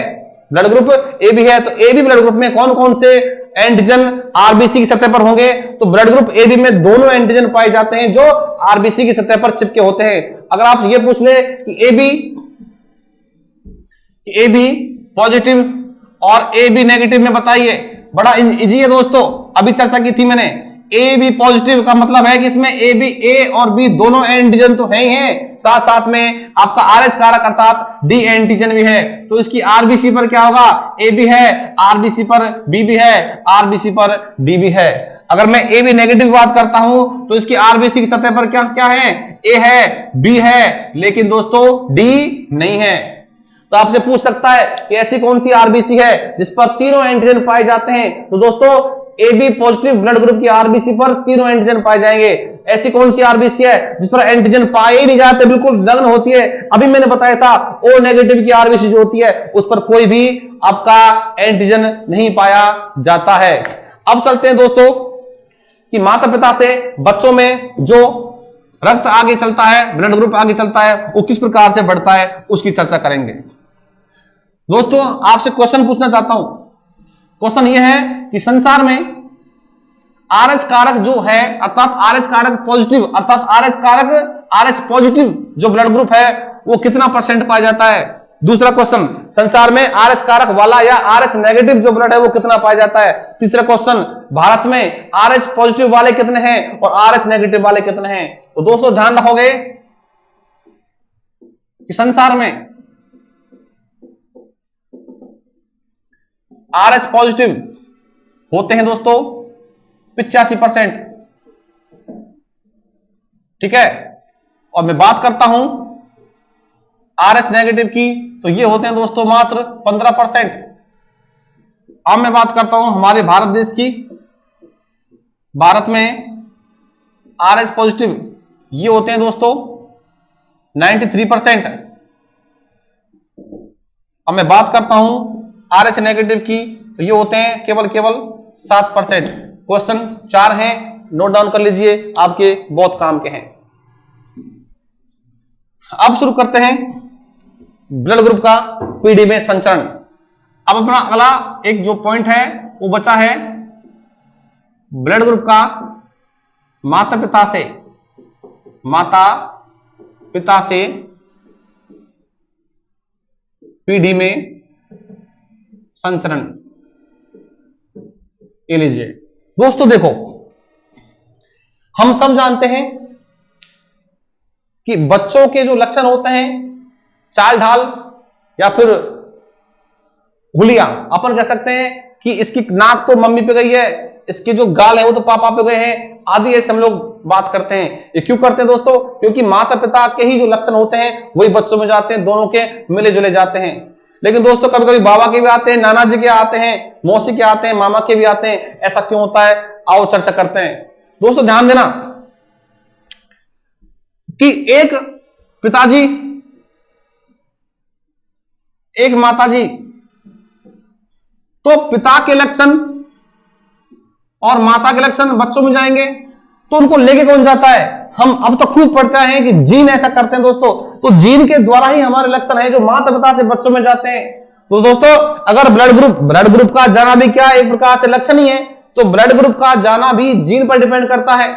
ब्लड ग्रुप ए भी है, तो ए बी ब्लड ग्रुप में कौन कौन से एंटीजन आरबीसी की सतह पर होंगे, तो ब्लड ग्रुप ए बी में दोनों एंटीजन पाए जाते हैं जो आरबीसी की सतह पर चिपके होते हैं। अगर आपसे ये पूछ ले कि ए बी पॉजिटिव और ए बी नेगेटिव में बताइए, बड़ा इजी है दोस्तों, अभी चर्चा की थी मैंने। ए बी पॉजिटिव का मतलब है कि इसमें ए बी, ए और बी दोनों एंटीजन तो है ही हैं, साथ साथ में आपका आरएच कारक अर्थात डी एंटीजन भी है। तो इसकी आरबीसी पर क्या होगा, ए बी है, आरबीसी पर बी भी है, आरबीसी पर डी भी है। अगर मैं ए बी नेगेटिव बात करता हूं तो इसकी आरबीसी की सतह पर क्या क्या है, ए है, बी है, लेकिन दोस्तों डी नहीं है। तो आपसे पूछ सकता है कि ऐसी कौन सी आरबीसी है जिस पर तीनों एंटीजन पाए जाते हैं, तो दोस्तों A B positive blood group की आरबीसी पर तीनों एंटीजन पाए जाएंगे। ऐसी कौन सी आरबीसी है जिस पर एंटीजन पाए ही नहीं जाते, बिल्कुल नग्न होती है, अभी मैंने बताया था ओ नेगेटिव की आरबीसी जो होती है उस पर कोई भी आपका एंटीजन नहीं पाया जाता है। अब चलते हैं दोस्तों कि माता पिता से बच्चों में जो रक्त आगे चलता है, ब्लड ग्रुप आगे चलता है, वो किस प्रकार से बढ़ता है उसकी चर्चा करेंगे। दोस्तों आपसे क्वेश्चन पूछना चाहता हूं। क्वेश्चन यह है कि संसार में RH कारक जो है अर्थात RH कारक पॉजिटिव अर्थात RH पॉजिटिव जो ब्लड ग्रुप है वो कितना % पाया जाता है। दूसरा क्वेश्चन, संसार में RH कारक वाला या RH नेगेटिव जो ब्लड है वो कितना पाया जाता है। तीसरा क्वेश्चन, भारत में RH पॉजिटिव वाले कितने हैं और RH नेगेटिव वाले कितने हैं। तो दोस्तों ध्यान रखोगे कि संसार में RH पॉजिटिव होते हैं दोस्तों 85%, ठीक है। और मैं बात करता हूं RH नेगेटिव की तो ये होते हैं दोस्तों मात्र 15%। अब मैं बात करता हूं हमारे भारत देश की। भारत में RH पॉजिटिव ये होते हैं दोस्तों 93%। अब मैं बात करता हूं RH नेगेटिव की तो ये होते हैं केवल 7%। क्वेश्चन 4 हैं, नोट डाउन कर लीजिए, आपके बहुत काम के हैं। अब शुरू करते हैं ब्लड ग्रुप का पीढ़ी में संचरण। अब अपना अगला एक जो पॉइंट है वो बचा है ब्लड ग्रुप का माता पिता से पीढ़ी में संचरण। ये लीजिए दोस्तों, देखो हम सब जानते हैं कि बच्चों के जो लक्षण होते हैं, चाल ढाल या फिर हुलिया, अपन कह सकते हैं कि इसकी नाक तो मम्मी पे गई है, इसके जो गाल है वो तो पापा पे गए हैं, आदि ऐसे हम लोग बात करते हैं। ये क्यों करते हैं दोस्तों? क्योंकि माता पिता के ही जो लक्षण होते हैं वही बच्चों में जाते हैं, दोनों के मिले जुले जाते हैं। लेकिन दोस्तों कभी कभी बाबा के भी आते हैं, नाना जी के आते हैं, मौसी के आते हैं, मामा के भी आते हैं। ऐसा क्यों होता है, आओ चर्चा करते हैं। दोस्तों ध्यान देना कि एक पिताजी एक माताजी, तो पिता के लक्षण और माता के लक्षण बच्चों में जाएंगे तो उनको लेके कौन जाता है? हम अब तो खूब पढ़ते हैं कि जीन ऐसा करते हैं दोस्तों, तो जीन के द्वारा ही हमारे लक्षण है जो माता पिता से बच्चों में जाते हैं। तो दोस्तों अगर ब्लड ग्रुप का जाना भी क्या एक प्रकार से लक्षण ही है, तो ब्लड ग्रुप का जाना भी जीन पर डिपेंड करता है,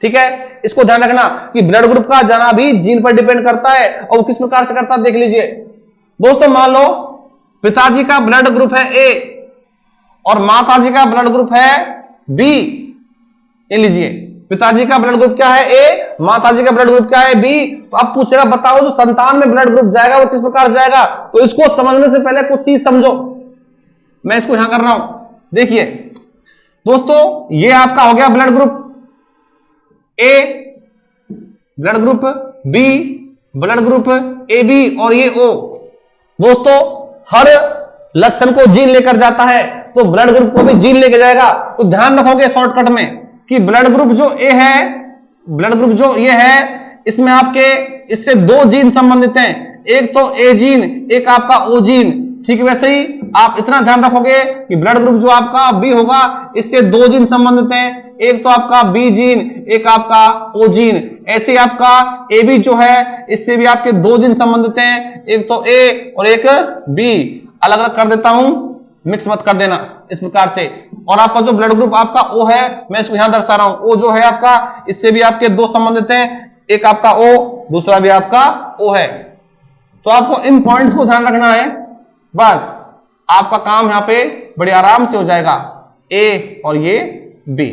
ठीक है। इसको ध्यान रखना कि ब्लड ग्रुप का जाना भी जीन पर डिपेंड करता है। और वो किस प्रकार से करता है देख लीजिए दोस्तों। मान लो पिताजी का ब्लड ग्रुप है ए और माताजी का ब्लड ग्रुप है बी। ये लीजिए, पिताजी का ब्लड ग्रुप क्या है ए, माताजी का ब्लड ग्रुप क्या है बी। तो अब पूछेगा बताओ जो संतान में ब्लड ग्रुप जाएगा वो किस प्रकार जाएगा। तो इसको समझने से पहले कुछ चीज समझो, मैं इसको यहां कर रहा हूं। देखिए दोस्तों, ये आपका हो गया blood group A, blood group B, blood group A B और ये ओ। दोस्तों हर लक्षण को जीन लेकर जाता है, तो ब्लड ग्रुप को भी जीन लेके जाएगा। तो ध्यान रखोगे शॉर्टकट में कि ब्लड ग्रुप जो ए है, ब्लड ग्रुप जो ये है, इसमें आपके इससे 2 जीन संबंधित हैं, एक तो ए जीन, एक आपका ओ जीन, ठीक। वैसे ही आप इतना ध्यान रखोगे कि ब्लड ग्रुप जो आपका बी होगा इससे 2 जीन संबंधित हैं, एक तो आपका बी जीन, एक आपका ओ जीन। ऐसे ही आपका ए बी जो है इससे भी आपके 2 जीन संबंधित हैं, एक तो ए और एक बी। अलग अलग कर देता हूं, मिक्स मत कर देना इस प्रकार से। और आपका जो ब्लड ग्रुप आपका ओ है, मैं इसको यहां दर्शा रहा हूं, ओ जो है आपका इससे भी आपके 2 संबंधित हैं, एक आपका ओ, दूसरा भी आपका ओ है। तो आपको इन पॉइंट्स को ध्यान रखना है, बस आपका काम यहां पे बड़े आराम से हो जाएगा। ए और ये बी।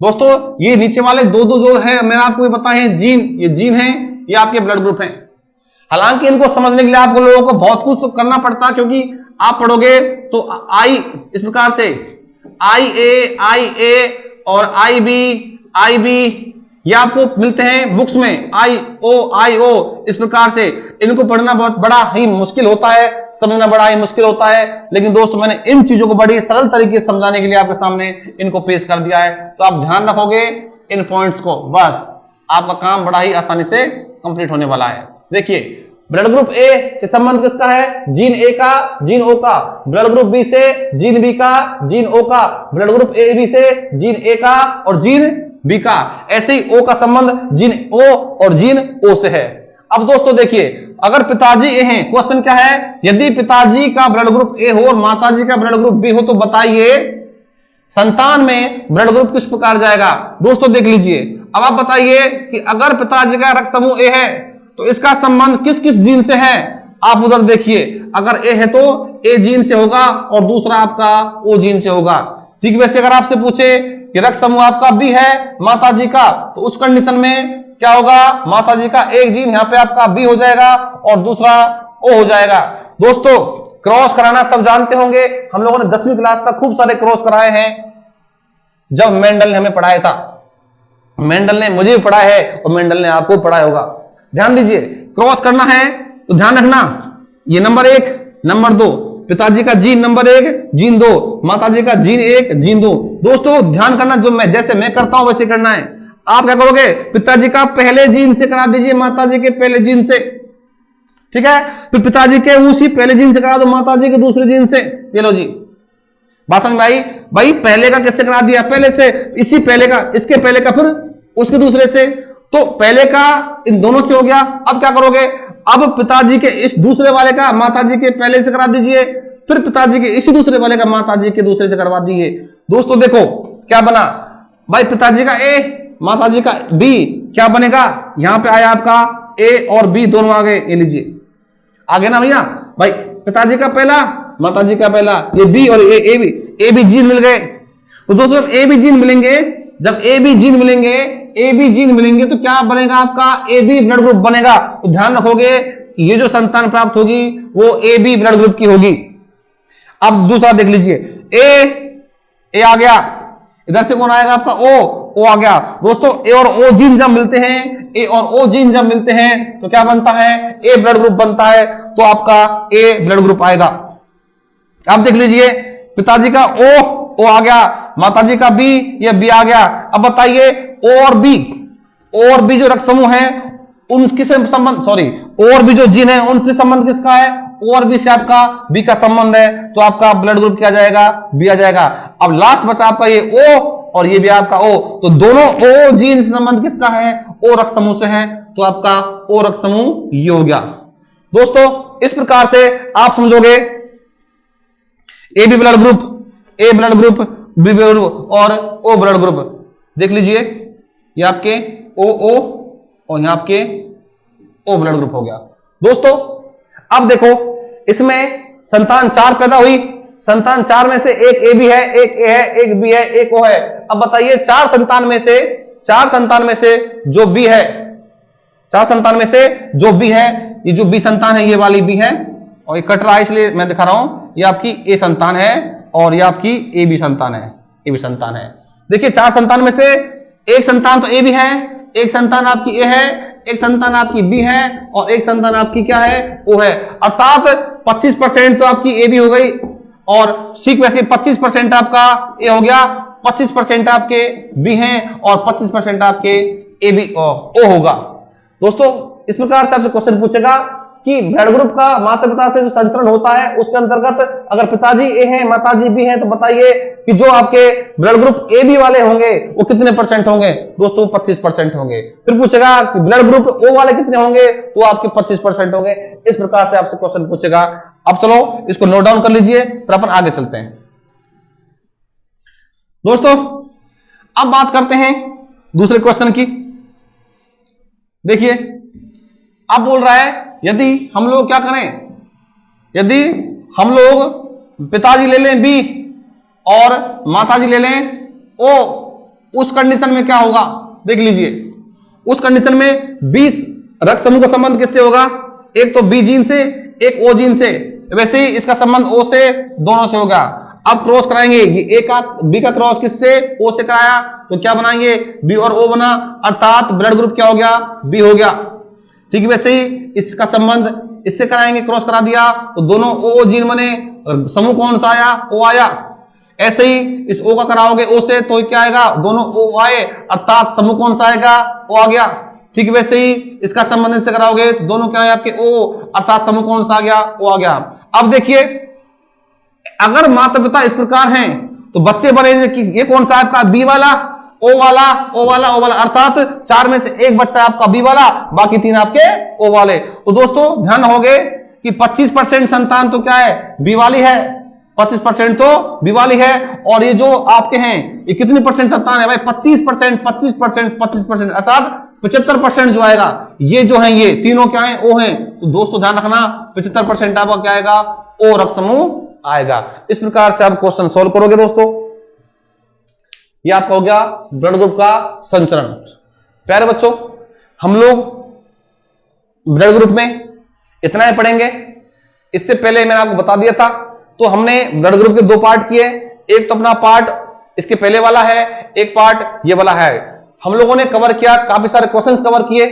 दोस्तों ये नीचे वाले 2 जो है मैंने आपको ये बताए हैं जीन, ये जीन है, ये आपके ब्लड ग्रुप हैं। हालांकि इनको समझने के लिए आपको लोगों को बहुत कुछ करना पड़ता है, क्योंकि आप पढ़ोगे तो आई इस प्रकार से आई ए और आई बी ये आपको मिलते हैं बुक्स में, आई ओ इस प्रकार से। इनको पढ़ना बहुत बड़ा ही मुश्किल होता है, समझना बड़ा ही मुश्किल होता है। लेकिन दोस्तों मैंने इन चीजों को बड़ी सरल तरीके से समझाने के लिए आपके सामने इनको पेश कर दिया है। तो आप ध्यान रखोगे इन पॉइंट्स को, बस आपका काम बड़ा ही आसानी से कंप्लीट होने वाला है। देखिए ब्लड ग्रुप ए से संबंध किसका है? जीन ए का, जीन ओ का। ब्लड ग्रुप बी से जीन बी का, जीन ओ का। ब्लड ग्रुप ए बी से जीन ए का और जीन बी का। ऐसे ही ओ का संबंध जीन ओ और जीन ओ से है। अब दोस्तों देखिए, अगर पिताजी ए हैं, क्वेश्चन क्या है, यदि पिताजी का ब्लड ग्रुप ए हो और माताजी का ब्लड ग्रुप बी हो तो बताइए संतान में ब्लड ग्रुप किस प्रकार जाएगा दोस्तों देख लीजिए। अब आप बताइए कि अगर पिताजी का रक्त समूह ए है तो इसका संबंध किस किस जीन से है। आप उधर देखिए, अगर ए है तो ए जीन से होगा और दूसरा आपका ओ जीन से होगा। ठीक, वैसे अगर आपसे पूछे कि रक्त समूह आपका बी है माताजी का, तो उस कंडीशन में क्या होगा, माताजी का एक जीन यहाँ पे आपका बी हो जाएगा और दूसरा ओ हो जाएगा। दोस्तों क्रॉस कराना सब जानते होंगे, हम लोगों ने 10वीं क्लास तक खूब सारे क्रॉस कराए हैं जब मेंडल ने हमें पढ़ाया था। मेंडल ने मुझे भी पढ़ाया है और मेंडल ने आपको पढ़ाया होगा। ध्यान दीजिए, क्रॉस करना है तो ध्यान रखना, ये नंबर 1, नंबर 2, पिताजी का जीन नंबर 1, जीन 2, माताजी का जीन 1, जीन 2। दोस्तों ध्यान करना, जो मैं जैसे मैं करता हूं वैसे करना है। आप क्या करोगे, पिताजी का पहले जीन से करा दीजिए माताजी के पहले जीन से, ठीक है। फिर पिताजी के उसी पहले जीन से करा दो माताजी के दूसरे जीन से। ये लो जी, बात समझ में आई। भाई पहले का किससे करा दिया, पहले से, इसी पहले का, इसके पहले का, फिर उसके दूसरे से, तो पहले का इन दोनों से हो गया। अब क्या करोगे, अब पिताजी के इस दूसरे वाले का माताजी के पहले से करा दीजिए, फिर पिताजी के इसी दूसरे वाले का माताजी के दूसरे से करवा दीजिए। दोस्तों देखो क्या बना, भाई पिताजी का ए माताजी का बी, क्या बनेगा, यहां पे आया आपका ए और बी दोनों आ गए। ये लीजिए आगे ना भैया, भाई पिताजी का पहला माताजी का पहला, ये बी और ए बी जीन मिल गए। तो दोस्तों ए बी जीन मिलेंगे, जब ए बी जीन मिलेंगे, ए बी जीन मिलेंगे तो क्या बनेगा आपका ए बी ब्लड ग्रुप बनेगा। तो ध्यान रखोगे ये जो संतान प्राप्त होगी वो ए बी ब्लड ग्रुप की होगी। अब दूसरा देख लीजिए, ए आ गया, इधर से कौन आएगा आपका ओ आ गया। दोस्तों ए और ओ जीन जब मिलते हैं, ए और ओ जीन जब मिलते हैं तो क्या बनता है, ए ब्लड ग्रुप बनता है, तो आपका ए ब्लड ग्रुप आएगा। आप देख लीजिए, पिताजी का ओ आ गया, माताजी का बी, ये बी आ गया। अब बताइए ओ और बी जो रक्त समूह है उनके संबंध, सॉरी ओ और बी जो जीन है उनसे संबंध किसका है, ओ और बी से आपका बी का संबंध है, तो आपका ब्लड ग्रुप क्या जाएगा, बी आ जाएगा। अब लास्ट बचा आपका ये ओ और ये भी आपका ओ, तो दोनों ओ जीन से संबंध किसका है, ओ रक्त समूह से है, तो आपका ओ रक्त समूह ये हो गया। दोस्तों इस प्रकार से आप समझोगे A B blood group, A blood group, B blood group और ओ ब्लड ग्रुप। देख लीजिए ये आपके ओ और यहां आपके ओ ब्लड ग्रुप हो गया। दोस्तों अब देखो इसमें संतान 4 पैदा हुई, संतान 4 में से एक ए बी है, एक ए है, एक बी है, एक ओ है। अब बताइए 4 संतान में से जो बी है, 4 संतान में से जो बी है, ये जो बी संतान है ये वाली बी है, और ये कट रहा है इसलिए मैं दिखा रहा हूं, ये आपकी ए संतान है और ये आपकी ए बी संतान है, ए बी संतान है। देखिए 4 संतान में से एक संतान तो ए बी है, एक संतान आपकी ए है, एक संतान आपकी बी है और एक संतान आपकी क्या है, ओ है। अर्थात 25% तो आपकी ए बी हो गई और ठीक वैसे 25% आपका ए हो गया, 25% आपके बी हैं और 25% आपके ए बी ओ होगा। दोस्तों इस प्रकार से आपसे क्वेश्चन पूछेगा कि ब्लड ग्रुप का माता पिता से जो संचरण होता है उसके अंतर्गत अगर पिताजी ए हैं माताजी बी हैं तो बताइए कि जो आपके ब्लड ग्रुप ए बी वाले होंगे वो कितने % होंगे। दोस्तों 25% होंगे। फिर पूछेगा कि ब्लड ग्रुप ओ वाले कितने होंगे, तो आपके 25% होंगे। इस प्रकार से आपसे क्वेश्चन पूछेगा। अब चलो इसको नोट डाउन कर लीजिए, फिर अपन आगे चलते हैं। दोस्तों अब बात करते हैं दूसरे क्वेश्चन की। देखिए अब बोल रहा है यदि हम लोग क्या करें, यदि हम लोग पिताजी ले लें बी और माताजी ले लें ओ, उस कंडीशन में क्या होगा देख लीजिए। उस कंडीशन में 20 रक्त समूह का संबंध किससे होगा, एक तो बी जीन से, एक ओ जीन से। वैसे ही इसका संबंध ओ से, दोनों से होगा। अब क्रॉस कराएंगे, ए का बी का क्रॉस किससे, ओ से कराया, तो क्या बनाएंगे, बी और ओ बना, अर्थात ब्लड ग्रुप क्या हो गया, बी हो गया। ठीक है, वैसे ही इसका संबंध इससे कराएंगे, क्रॉस करा दिया तो दोनों ओ जीन बने, समूह कौन सा आया, ओ आया। ऐसे ही इस ओ का कराओगे ओ से तो क्या आएगा, दोनों ओ आए, अर्थात समूह कौन सा आएगा, ओ आ गया। ठीक है, वैसे ही इसका संबंध से कराओगे तो दोनों क्या है आपके ओ, अर्थात समूह कौन सा आ गया, ओ आ गया। अब देखिए अगर माता पिता इस प्रकार हैं तो बच्चे बने कि ये कौन सा आपका बी वाला, ओ वाला, ओ वाला, ओ वाला, अर्थात 4 में से एक बच्चा आपका बी वाला, बाकी 3 आपके ओ वाले। तो दोस्तों ध्यान होगे कि 25% संतान तो क्या है, बी वाली है, 25% तो बी वाली है। और ये जो आपके हैं ये कितनी परसेंट संतान है भाई? 25%, 25%, 25%, अर्थात 75% जो आएगा। ये जो है ये तीनों क्या है? ओ हैं। तो दोस्तों ध्यान रखना 75% आपका क्या आएगा? ओ रक्त समूह आएगा। इस प्रकार से आप क्वेश्चन सोल्व करोगे दोस्तों। ये आपका हो गया ब्लड ग्रुप का संचरण। प्यारे बच्चों, हम लोग ब्लड ग्रुप में इतना ही पढ़ेंगे। इससे पहले मैंने आपको बता दिया था, तो हमने ब्लड ग्रुप के दो पार्ट किए। एक तो अपना पार्ट इसके पहले वाला है, एक पार्ट ये वाला है। हम लोगों ने कवर किया, काफी सारे क्वेश्चंस कवर किए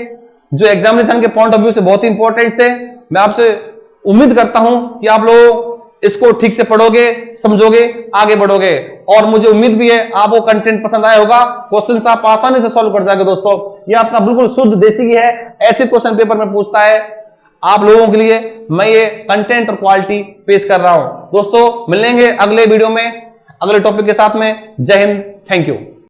जो एग्जामिनेशन के पॉइंट ऑफ व्यू से बहुत ही इंपॉर्टेंट थे। मैं आपसे उम्मीद करता हूं कि आप लोग इसको ठीक से पढ़ोगे, समझोगे, आगे बढ़ोगे। और मुझे उम्मीद भी है आपको कंटेंट पसंद आया होगा। क्वेश्चन आप आसानी से सॉल्व कर जाएंगे दोस्तों। ये आपका बिल्कुल शुद्ध देसी घी है। ऐसे क्वेश्चन पेपर में पूछता है आप लोगों के लिए मैं ये कंटेंट और क्वालिटी पेश कर रहा हूं। दोस्तों मिलेंगे अगले वीडियो में अगले टॉपिक के साथ में। जय हिंद, थैंक यू।